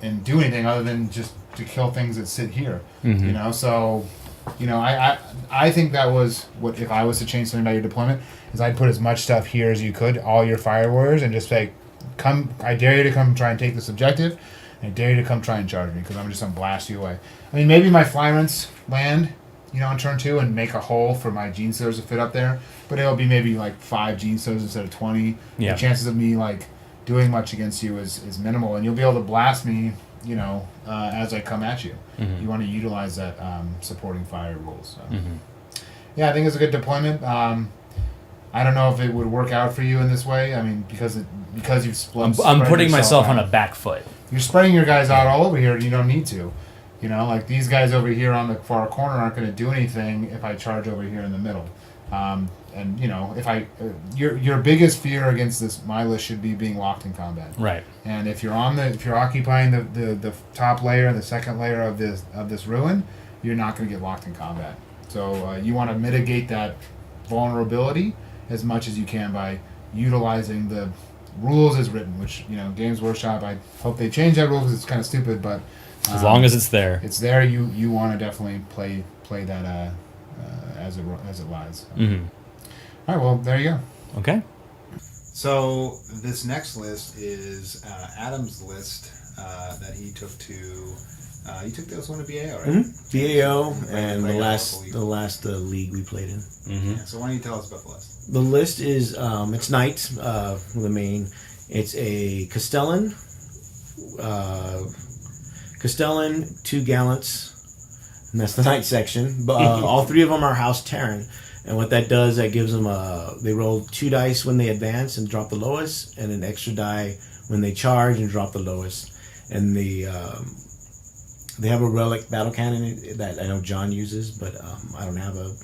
and do anything other than just to kill things that sit here. Mm-hmm. So I think that was what, if I was to change something about your deployment, is I'd put as much stuff here as you could, all your fire warriors, and just say, I dare you to come try and take this objective, and I dare you to come try and charge me, because I'm just going to blast you away. I mean, maybe my Flyrants land, on turn 2 and make a hole for my Gene Stealers to fit up there, but it'll be maybe like 5 Gene Stealers instead of 20. Yeah. The chances of me doing much against you is minimal, and you'll be able to blast me, as I come at you. Mm-hmm. You want to utilize that supporting fire rules. So. Mm-hmm. Yeah, I think it's a good deployment. I don't know if it would work out for you in this way. I mean, because you've split. I'm putting myself on out. a back foot. You're spreading your guys out all over here. You don't need to. These guys over here on the far corner aren't going to do anything if I charge over here in the middle. And if your biggest fear against my list should be being locked in combat. Right. And if you're occupying the top layer, the second layer of this ruin, you're not going to get locked in combat. So you want to mitigate that vulnerability as much as you can by utilizing the rules as written, which Games Workshop. I hope they change that rule because it's kind of stupid, but As long as it's there. it's there. You want to definitely play that as it lies. Mm-hmm. All right, well there you go. Okay. So this next list is Adam's list that he took to. You took this one to BAO, right? Mm-hmm. BAO and Played the last league we played in. Mm-hmm. Yeah, so why don't you tell us about the list? The list is it's knights. The main. It's a Castellan, 2 gallants, and that's the knight section. But all 3 of them are House Terran, and what that does, that gives them they roll 2 dice when they advance and drop the lowest, and an extra die when they charge and drop the lowest. And they have a relic battle cannon that I know John uses, but I don't have a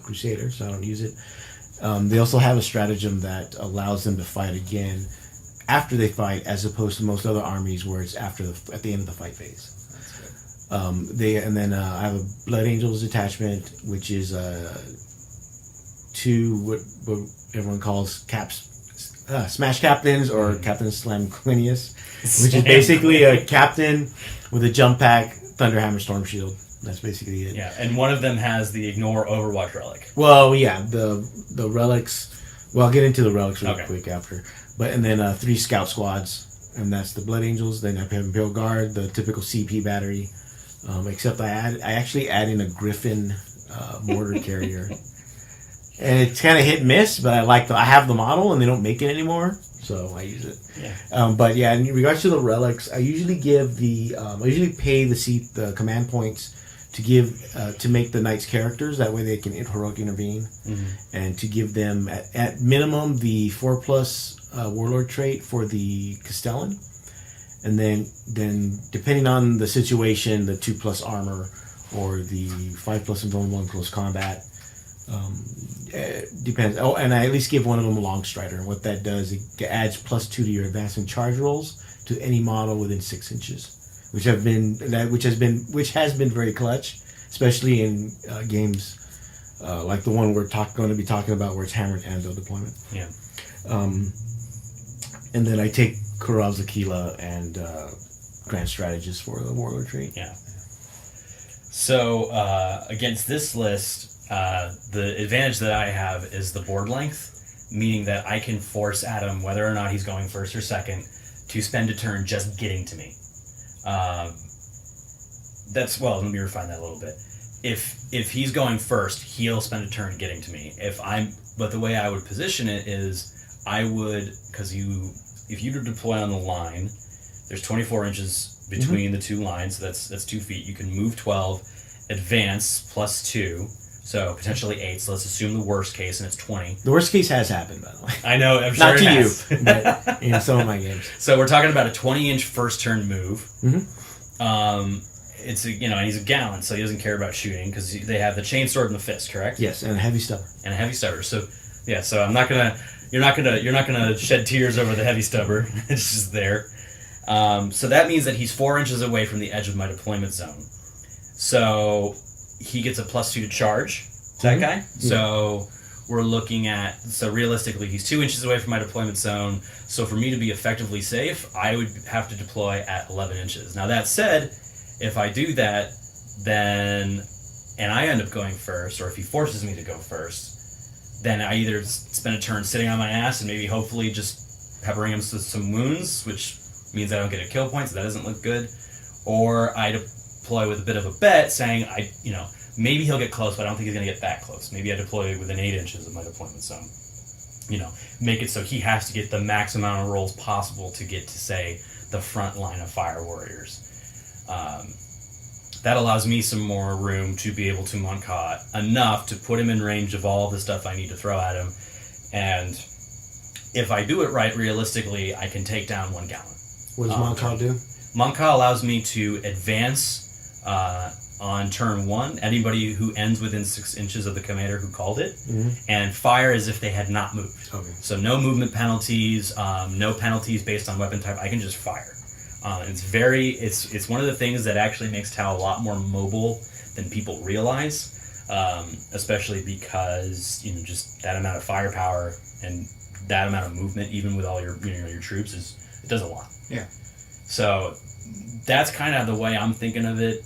Crusader, so I don't use it. They also have a stratagem that allows them to fight again after they fight, as opposed to most other armies where it's at the end of the fight phase. That's good. I have a Blood Angels detachment, which is 2 what everyone calls Smash Captains or Captain Slamquinius, which is basically a captain with a jump pack, Thunderhammer, Storm Shield. That's basically it. Yeah, and one of them has the Ignore Overwatch relic. Well, yeah, the relics. Well, I'll get into the relics really quick after. And then 3 scout squads, and that's the Blood Angels. Then I have Imperial Guard, the typical CP battery. Except I actually add in a Griffin mortar carrier, and it's kind of hit and miss. But I have the model, and they don't make it anymore, so I use it. Yeah. But yeah, in regards to the relics, I usually give I usually pay the command points to give to make the knights characters. That way they can heroic intervene, and to give them at minimum the 4+ warlord trait for the Castellan, and then depending on the situation, the 2+ armor or the 5+ invulnerable in close combat. Depends. Oh, and I at least give one of them a long strider, and what that does, it adds +2 to your advancing charge rolls to any model within 6 inches. Which has been very clutch, especially in games like the one we're going to be talking about, where it's Hammer and Anvil deployment. Yeah. And then I take Kurov's Aquila and Grand Strategist for the Warlord trait. Yeah. So against this list, the advantage that I have is the board length, meaning that I can force Adam, whether or not he's going first or second, to spend a turn just getting to me. Let me refine that a little bit. If he's going first, he'll spend a turn getting to me. But the way I would position it is, I would, because if you deploy on the line, there's 24 inches between the 2 lines, so that's 2 feet. You can move 12, advance +2, so potentially 8. So let's assume the worst case, and it's 20. The worst case has happened, by the way. I know, I'm sure Not it to has. you, but in some of my games. So we're talking about a 20-inch first turn move. Mm-hmm. It's and he's a gallant, so he doesn't care about shooting because they have the chain sword and the fist, correct? Yes, and a heavy stubber. So yeah, so I'm not gonna. You're not gonna shed tears over the heavy stubber. It's just there. So that means that he's 4 inches away from the edge of my deployment zone. So he gets a +2 to charge. That guy. Yeah. So we're looking at, realistically, he's 2 inches away from my deployment zone. So for me to be effectively safe, I would have to deploy at 11 inches. Now that said, if I do that, and I end up going first, or if he forces me to go first, then I either spend a turn sitting on my ass and maybe hopefully just peppering him with some wounds, which means I don't get a kill point, so that doesn't look good, or I deploy with a bit of a bet, saying maybe he'll get close, but I don't think he's going to get that close. Maybe I deploy within 8 inches of my deployment zone. Make it so he has to get the max amount of rolls possible to get to, say, the front line of fire warriors. That allows me some more room to be able to Monka enough to put him in range of all the stuff I need to throw at him. And if I do it right, realistically, I can take down 1 gallant. What does Monka do? Monka allows me to advance on turn 1, anybody who ends within 6 inches of the commander who called it, and fire as if they had not moved. Okay. So no movement penalties, no penalties based on weapon type. I can just fire. It's one of the things that actually makes Tau a lot more mobile than people realize, especially because just that amount of firepower and that amount of movement, even with all your your troops, it does a lot. Yeah. So that's kind of the way I'm thinking of it.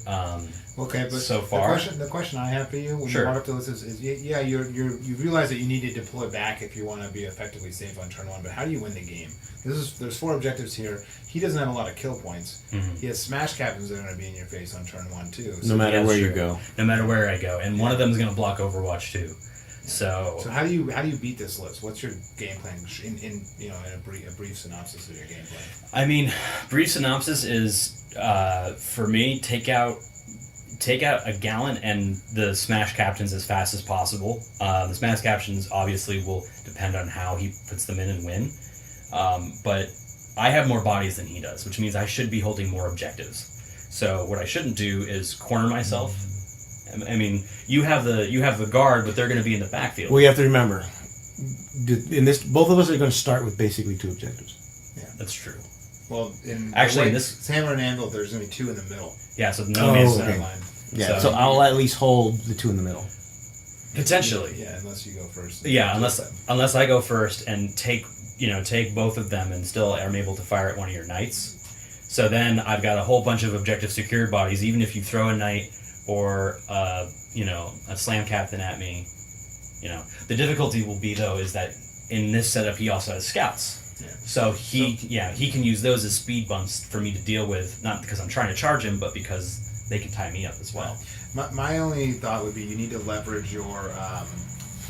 Okay, but so far, the question I have for you when Sure. you brought up the list is yeah, you realize that you need to deploy back if you want to be effectively safe on turn one. But how do you win the game? There's 4 objectives here. He doesn't have a lot of kill points. Mhm. He has smash captains that are going to be in your face on turn 1 too. No matter that's where you true. go. No matter where I go, and one of them is going to block Overwatch too. So So how do you beat this list? What's your game plan in a brief synopsis of your game plan? I mean, brief synopsis is for me take out a gallant and the smash captains as fast as possible. The smash captains obviously will depend on how he puts them in and win, but I have more bodies than he does, which means I should be holding more objectives. So what I shouldn't do is corner myself. I mean, you have the guard, but they're going to be in the backfield. Well, you have to remember, both of us are going to start with basically 2 objectives. That's true. Well, Actually, in this Hammer and Anvil, there's going to be 2 in the middle. yeah. So no Oh, man's okay. center Line. Yeah, So- so I'll at least hold the 2 in the middle. potentially. Yeah, unless you go first. Yeah, unless I go first and take both of them and still am able to fire at one of your knights. So then I've got a whole bunch of objective secured bodies. Even if you throw a knight or a slam captain at me, the difficulty will be though is that in this setup he also has scouts. Yeah. So he can use those as speed bumps for me to deal with, not because I'm trying to charge him, but because they can tie me up as well. My only thought would be you need to leverage your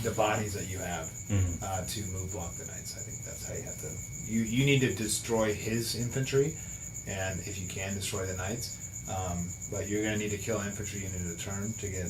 the bodies that you have to move block the knights. I think that's how you have to. You need to destroy his infantry, and if you can destroy the knights, but you're going to need to kill infantry into the turn to get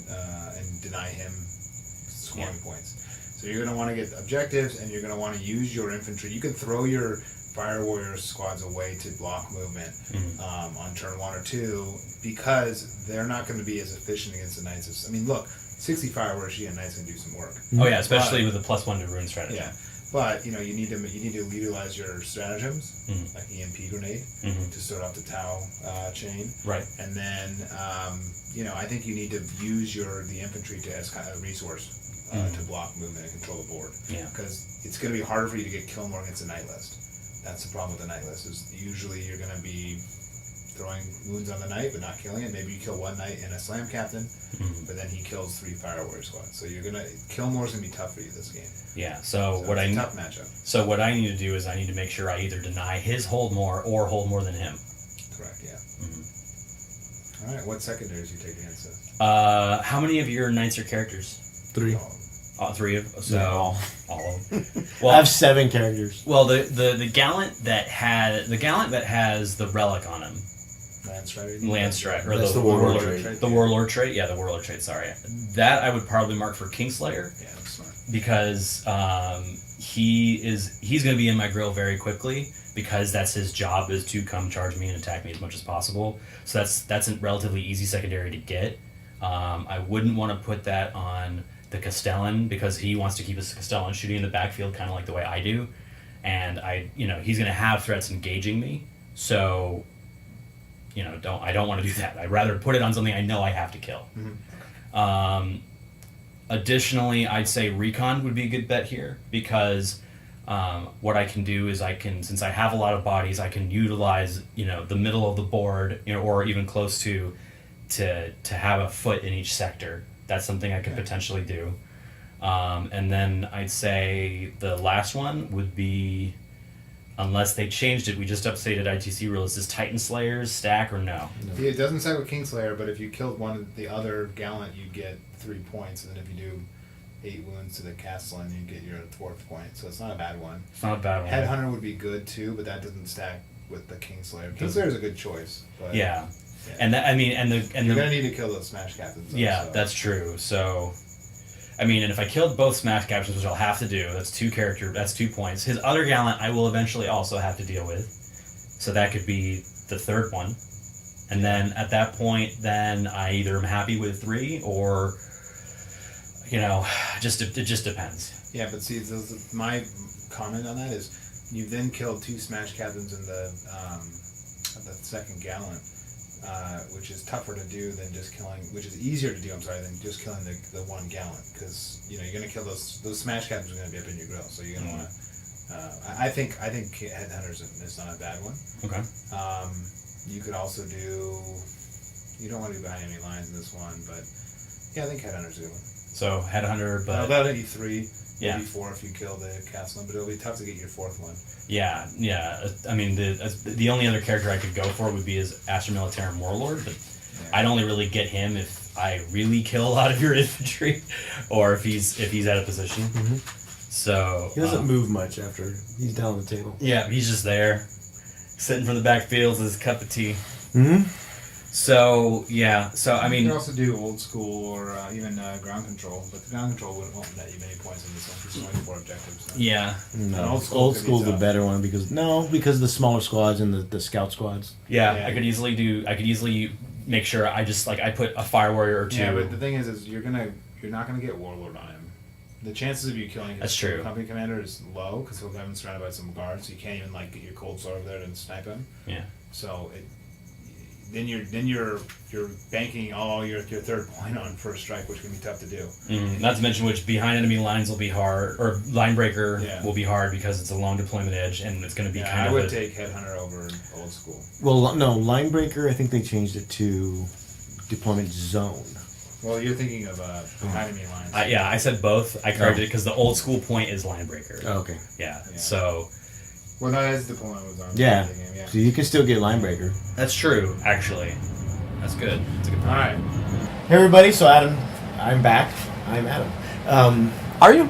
and deny him scoring points. So you're going to want to get objectives, and you're going to want to use your infantry. You can throw your Fire Warrior squads away to block movement on turn 1 or 2 because they're not going to be as efficient against the knights. I mean, look, 60 Fire Warriors and knights can do some work. Oh yeah, especially with the +1 to rune strategy. Yeah, but you need to utilize your stratagems like EMP grenade to start off the Tau chain. Right. And then I think you need to use the infantry as kind of a resource to block movement and control the board. Yeah. Because it's going to be harder for you to get kill more against the knight list. That's the problem with the knight list is usually you're going to be throwing wounds on the knight but not killing it. Maybe you kill 1 knight and a slam captain, but then he kills 3 Fire Warrior squads. So you're gonna kill more is going to be tough for you this game. Yeah. So what it's I a tough matchup. So what I need to do is I need to make sure I either deny his hold more or hold more than him. Correct. Yeah. All right. What secondaries you take against this? How many of your knights are characters? 3. All 3 of so No. all of them. I have 7 characters. Well, the gallant that has the relic on him, Land strike, or That's the the warlord warlord, trait. the warlord trait. Yeah, the warlord trait. Sorry, that I would probably mark for Kingslayer Yeah, that's smart. because he's going to be in my grill very quickly because that's his job is to come charge me and attack me as much as possible. So that's a relatively easy secondary to get. I wouldn't want to put that on the Castellan because he wants to keep his Castellan shooting in the backfield kind of like the way I do, and he's going to have threats engaging me. So I don't want to do that. I'd rather put it on something I know I have to kill. Additionally, I'd say recon would be a good bet here because what I can do is since I have a lot of bodies, I can utilize the middle of the board or even close to have a foot in each sector. That's something I could potentially do. And then I'd say the last one would be, unless they changed it, we just updated ITC rules. Is Titan Slayers stack or no? Yeah, it doesn't stack with Kingslayer, but if you killed one of the other Gallant, you get 3 points, and then if you do 8 wounds to the Castellan, you get your 4th point. So it's not a bad one. It's not a bad one. Headhunter would be good too, but that doesn't stack with the Kingslayer. Kingslayer is a good choice. But Yeah. And that, and you're the gonna need to kill those smash captains. Though, yeah, so. that's true. So, and if I killed both smash captains, which I'll have to do, that's 2 points. His other gallant, I will eventually also have to deal with. So that could be the 3rd one. And then at that point, then I either am happy with 3 or, it just depends. Yeah, but see, my comment on that is, you then killed 2 smash captains in the 2nd gallant. Which is tougher to do than just killing, which is easier to do, than just killing the 1 gallant, because you're going to kill those smash captains are going to be up in your grill, so you're going to want to I think Headhunters is not a bad one. Okay. You could also do. You don't want to be behind any lines in this one, but yeah, I think Headhunters is a good one. So Headhunter, but About maybe 3, Yeah. maybe 4 if you kill the castle, but it'll be tough to get your 4th one. yeah. I mean, the only other character I could go for would be his Astra Militarum Warlord, but Yeah. I'd only really get him if I really kill a lot of your infantry, or if he's out of position. Mhm. So He doesn't move much after he's down on the table. Yeah, he's just there, sitting from the back fields with his cup of tea. Mm-hmm. So yeah, so I You mean, can also do old school or even ground control, but the ground control won't net you many points in this one because it's only 4 objectives. So. yeah, No, Old old, school could be school's the tough. better one because the smaller squads and the scout squads. I could easily make sure I just I put a fire warrior or 2. Yeah, but the thing is you're not gonna get Warlord on him. The chances of you killing his That's true. company commander is low because he'll have him surrounded by some guards, so you can't even get your cold sword over there and snipe him. Yeah. So then you're banking all your 3rd point on first strike, which can be tough to do. Not to mention which behind enemy lines will be hard, or line breaker Yeah. will be hard because it's a long deployment edge and it's going to be Yeah, kind I of would take Headhunter over old school. Well, no, Linebreaker. I think they changed it to deployment zone. Well, you're thinking of behind enemy lines. I said both. I corrected it because the old school point is line breaker. Oh, okay. Yeah. Yeah. So Well, no, that's deployment zone. Yeah. Yeah. So you can still get Linebreaker. that's true. Actually, that's good. That's a good All point. right. Hey everybody, so I'm back. I'm Adam. Are you?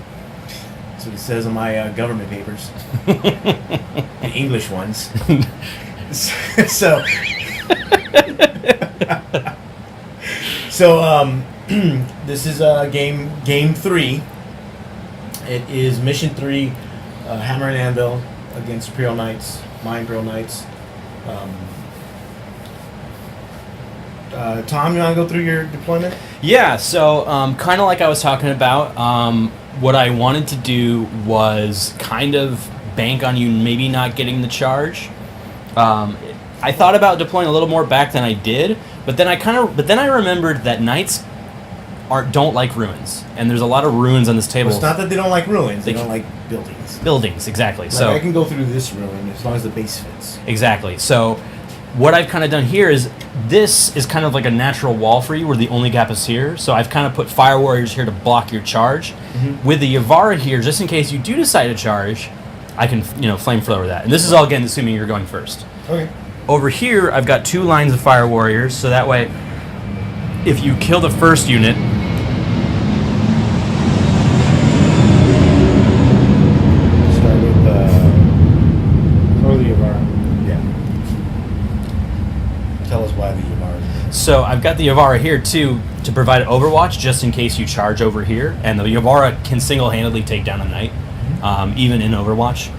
That's what it says on my government papers. The English ones. so this is game 3. It is mission 3, Hammer and Anvil against Imperial Knights, my Imperial Knights. Tom, you want to go through your deployment? Yeah, so kind of like I was talking about, what I wanted to do was kind of bank on you maybe not getting the charge. I thought about deploying a little more back than I did, but then I remembered that knights don't like ruins, and there's a lot of ruins on this table. Well, it's not that they don't like ruins; they They don't like buildings. Buildings, exactly. Like So I can go through this ruin as long as the base fits. exactly. So what I've kind of done here is this is kind of like a natural wall for you where the only gap is here. So I've kind of put fire warriors here to block your charge. With the Yavara here, just in case you do decide to charge, I can flamethrower that. And this is all again assuming you're going first. Okay. Over here, I've got 2 lines of fire warriors, so that way, if you kill the first unit, Start with the Yavara. Yeah. Tell us why the Yavara. so I've got the Yavara here too to provide overwatch just in case you charge over here, and the Yavara can single-handedly take down a knight, even in Overwatch.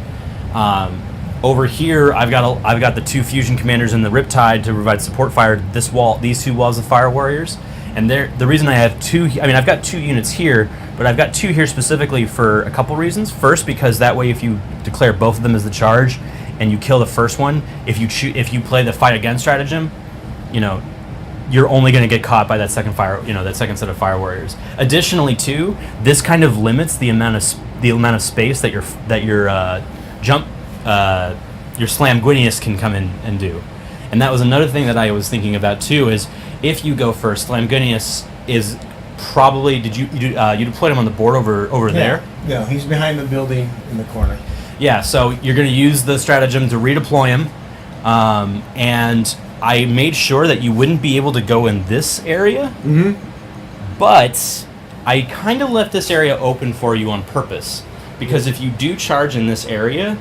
Over here, I've got the 2 fusion commanders and the Riptide to provide support fire to these 2 walls of fire warriors. And the reason I have 2, I've got 2 units here, but I've got 2 here specifically for a couple reasons. First, because that way if you declare both of them as the charge and you kill the first one, if you play the fight again stratagem, you're only going to get caught by that second set of fire warriors. Additionally, too, this kind of limits the amount of space that your Slamguinius can come in and do. And that was another thing that I was thinking about too. Is if you go first, Slamguinius is probably you deployed him on the board over there. Yeah, he's behind the building in the corner. Yeah, so you're going to use the stratagem to redeploy him, and I made sure that you wouldn't be able to go in this area, but I kind of left this area open for you on purpose, because if you do charge in this area,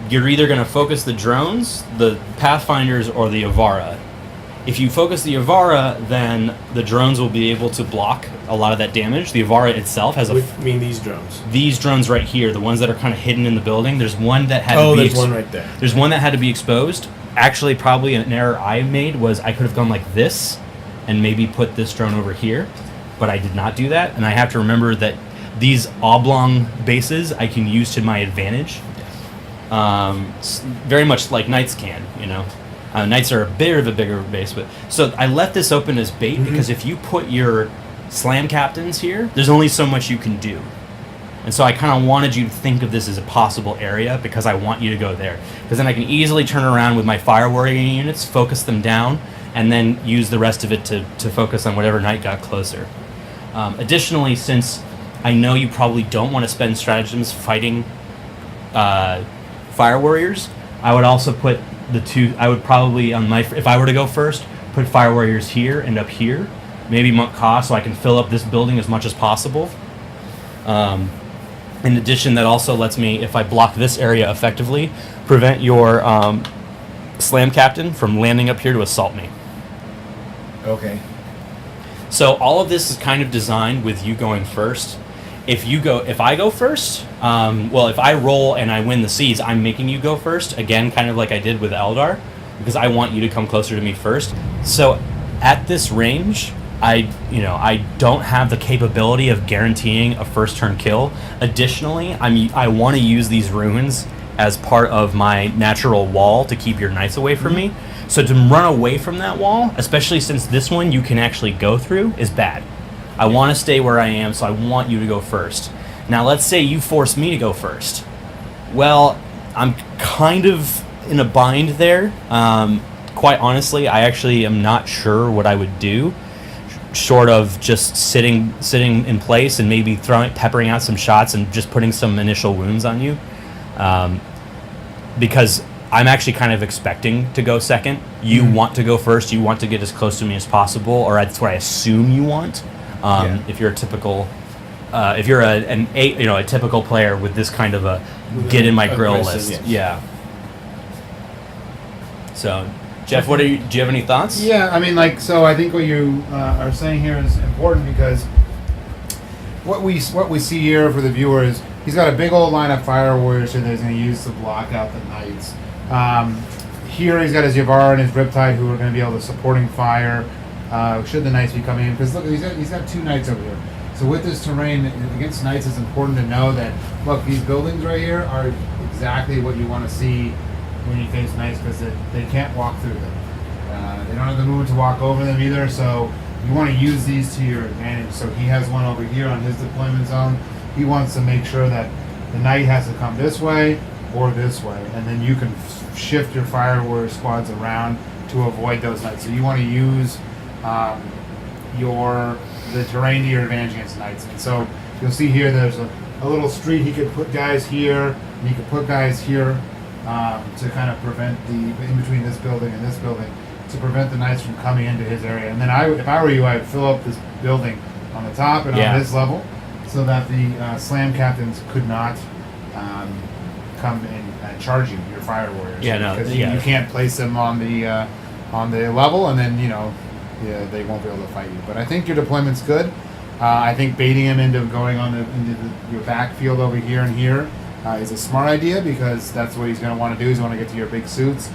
you're either going to focus the drones, the Pathfinders, or the Yavara. If you focus the Yavara, then the drones will be able to block a lot of that damage. The Yavara itself has these drones. these drones right here, the ones that are kind of hidden in the building. There's one that had to be there's one right there. There's one that had to be exposed. Actually, probably an error I made was I could have gone like this and maybe put this drone over here, but I did not do that. And I have to remember that these oblong bases I can use to my advantage. Very much like Knights can, Knights are a bit of a bigger base, but so I left this open as bait because if you put your slam captains here, there's only so much you can do. And so I kind of wanted you to think of this as a possible area because I want you to go there. Because then I can easily turn around with my fire warrior units, focus them down, and then use the rest of it to focus on whatever knight got closer. Additionally, since I know you probably don't want to spend stratagems fighting fire warriors, I would also put I would probably, if I were to go first, put fire warriors here and up here, maybe Monk Ka, so I can fill up this building as much as possible. In addition, that also lets me, if I block this area effectively, prevent your slam captain from landing up here to assault me. Okay. So all of this is kind of designed with you going first. If I go first, if I roll and I win the seeds, I'm making you go first. Again, kind of like I did with Eldar, because I want you to come closer to me first. So at this range, I don't have the capability of guaranteeing a first turn kill. Additionally, I want to use these ruins as part of my natural wall to keep your knights away from me. So to run away from that wall, especially since this one you can actually go through, is bad. I want to stay where I am, so I want you to go first. Now let's say you force me to go first. Well, I'm kind of in a bind there. Quite honestly, I actually am not sure what I would do, short of just sitting in place and maybe peppering out some shots and just putting some initial wounds on you. Because I'm actually kind of expecting to go second. You want to go first. You want to get as close to me as possible, or that's what I assume you want. If you're a typical, if you're a typical player with this kind of a get in my grill list, yes. yeah. So, Jeff, do you have any thoughts? Yeah, I mean, so I think what you are saying here is important because what we see here for the viewer is he's got a big old line of fire warriors here that he's going to use to block out the knights. Here he's got his Yavara and his Riptide who are going to be able to supporting fire should the knights be coming in. Because look, he's got two knights over here. So with this terrain against knights, it's important to know that, look, these buildings right here are exactly what you want to see when you face knights because they can't walk through them. They don't have the movement to walk over them either, so you want to use these to your advantage. So he has one over here on his deployment zone. He wants to make sure that the knight has to come this way or this way, and then you can shift your fire warrior squads around to avoid those knights. So you want to use the terrain to your advantage against knights. And so you'll see here there's a little street. He could put guys here, and he could put guys here to kind of prevent in between this building and this building, to prevent the knights from coming into his area. And then if I were you, I'd fill up this building on the top and on this level so that the slam captains could not come and charge you, your fire warriors. Because you can't place them on the level, and then they won't be able to fight you. But I think your deployment's good. I think baiting him into going into your backfield over here and here is a smart idea because that's what he's going to want to do. He's going to get to your big suits.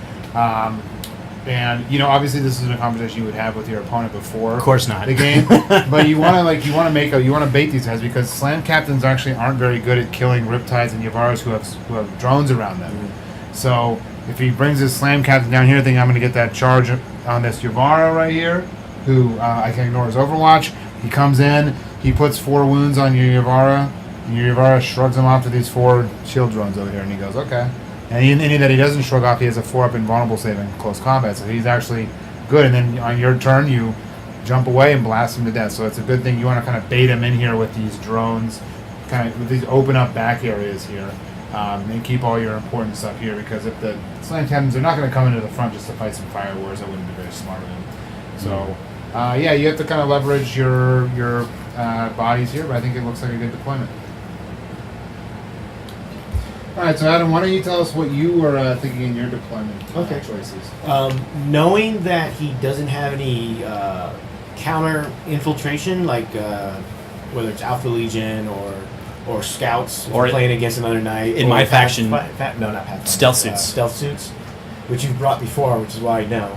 And obviously this is a conversation you would have with your opponent before, of course not, the game. But you want to bait these guys because slam captains actually aren't very good at killing Riptides and Yavaras who have drones around them. So if he brings his slam captain down here, I think I'm going to get that charge on this Yavara right here, who I can ignore his Overwatch. He comes in, he puts 4 wounds on your Yavara, and your Yavara shrugs him off to these 4 shield drones over here, and he goes, okay. And any that he doesn't shrug off, he has a 4-up invulnerable save in close combat, so he's actually good. And then on your turn, you jump away and blast him to death. So it's a good thing. You want to kind of bait him in here with these drones, kind of with these open up back areas here, and keep all your important stuff here. Because if the slam captains are not going to come into the front just to fight some fire wars, that wouldn't be very smart of them. So you have to kind of leverage your bodies here, but I think it looks like a good deployment. All right, so Adam, why don't you tell us what you were thinking in your deployment choices? Knowing that he doesn't have any counter infiltration, like whether it's Alpha Legion or Scouts, or playing against another knight. In my faction, no, not Pathfinder. Stealth suits. Stealth suits, which you've brought before, which is why I know.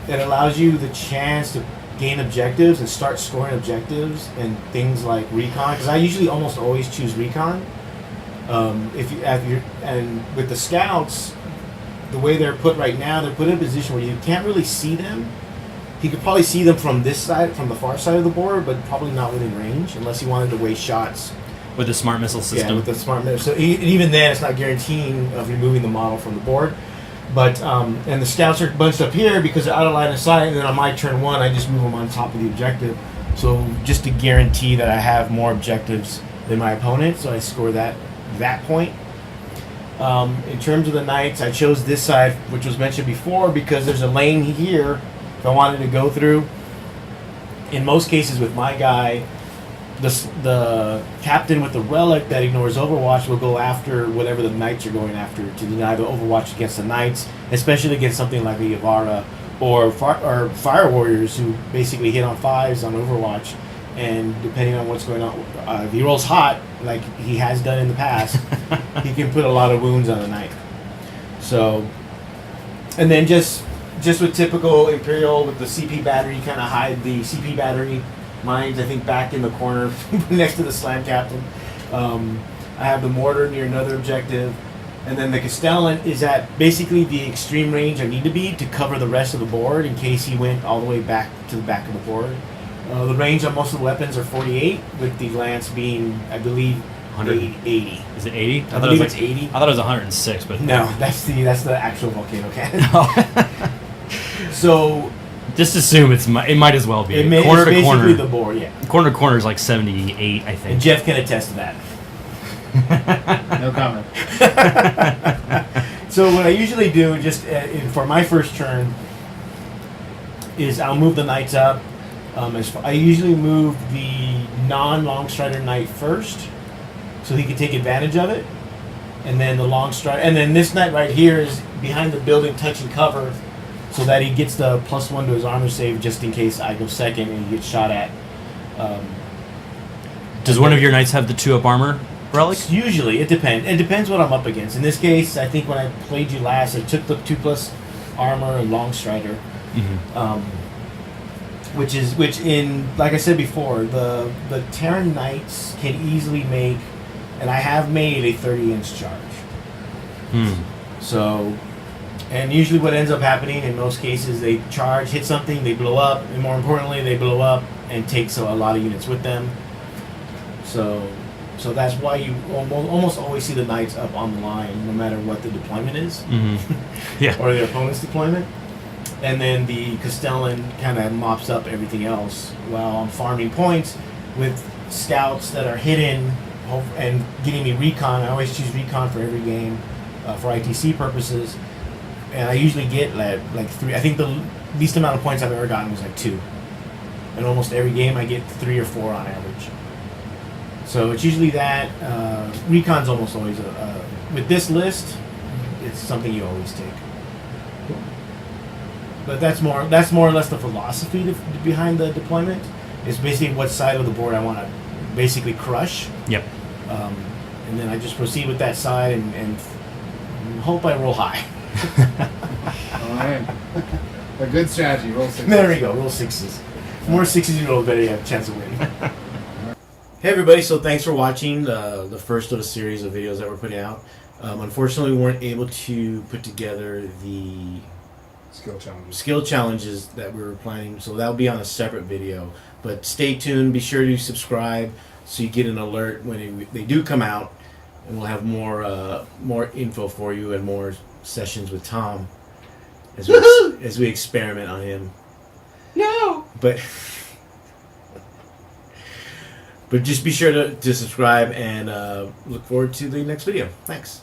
It allows you the chance to gain objectives and start scoring objectives and things like recon, because I usually almost always choose recon. And with the Scouts, the way they're put right now, they're put in a position where you can't really see them. He could probably see them from this side, from the far side of the board, but probably not within range, unless he wanted to waste shots With the smart missile system. Yeah, with the smart missile. So even then, it's not guaranteeing of removing the model from the board. But and the scouts are bunched up here because they're out of line of sight. And then on my turn 1, I just move them on top of the objective. So just to guarantee that I have more objectives than my opponent, so I score that point. In terms of the knights, I chose this side, which was mentioned before, because there's a lane here if I wanted to go through. In most cases with my guy, the captain with the relic that ignores Overwatch will go after whatever the knights are going after to deny the Overwatch against the knights, especially against something like a Yavara or Fire Warriors who basically hit on 5s on Overwatch. And depending on what's going on, if he rolls hot, like he has done in the past, he can put a lot of wounds on the knight. So, and then just with typical Imperial with the CP battery, kind of hide the CP battery mines, I think, back in the corner next to the slam captain. I have the mortar near another objective. And then the Castellan is at basically the extreme range I need to be to cover the rest of the board in case he went all the way back to the back of the board. The range on most of the weapons are 48, with the lance being, I believe, 80. Is it 80? I believe it's 80. I thought it was 106, but no, that's the actual volcano cannon. So just assume it might as well be corner to corner. Basically the board, yeah. Corner to corner is like 78, I think. And Jeff can attest to that. No comment. So what I usually do, just for my first turn, is I'll move the knights up. I usually move the non-long strider knight first, so he can take advantage of it, and then the long strider, and then this knight right here is behind the building, touching cover, so that he gets the +1 to his armor save just in case I go second and he gets shot at. Does one of your knights have the 2-up armor relic? Usually, it depends. It depends what I'm up against. In this case, I think when I played you last, I took the 2+ armor and long strider. Mm-hmm. Which in, like I said before, the Terran Knights can easily make, and I have made a 30-inch charge. So, and usually what ends up happening in most cases, they charge, hit something, they blow up, and more importantly, they blow up and take a lot of units with them. So that's why you almost always see the Knights up on the line, no matter what the deployment is. Mm-hmm. Yeah. Or the opponent's deployment. And then the Castellan kind of mops up everything else while I'm farming points with scouts that are hidden and getting me recon. I always choose recon for every game for ITC purposes. And I usually get like 3. I think the least amount of points I've ever gotten was like 2. And almost every game I get 3 or 4 on average. So it's usually that. Recon's almost always with this list, it's something you always take. But that's more or less the philosophy behind the deployment. It's basically what side of the board I want to basically crush. Yep. And then I just proceed with that side and hope I roll high. All right. A good strategy. Roll 6. There we go. Roll 6s. The more 6s you roll, the better you have a chance of winning. Hey everybody, so thanks for watching the first of a series of videos that we're putting out. Unfortunately, we weren't able to put together the skill challenges that we were planning, so that'll be on a separate video. But stay tuned, be sure to subscribe so you get an alert when they do come out, and we'll have more info for you and more sessions with Tom as we experiment on him. No! But just be sure to subscribe and look forward to the next video. Thanks.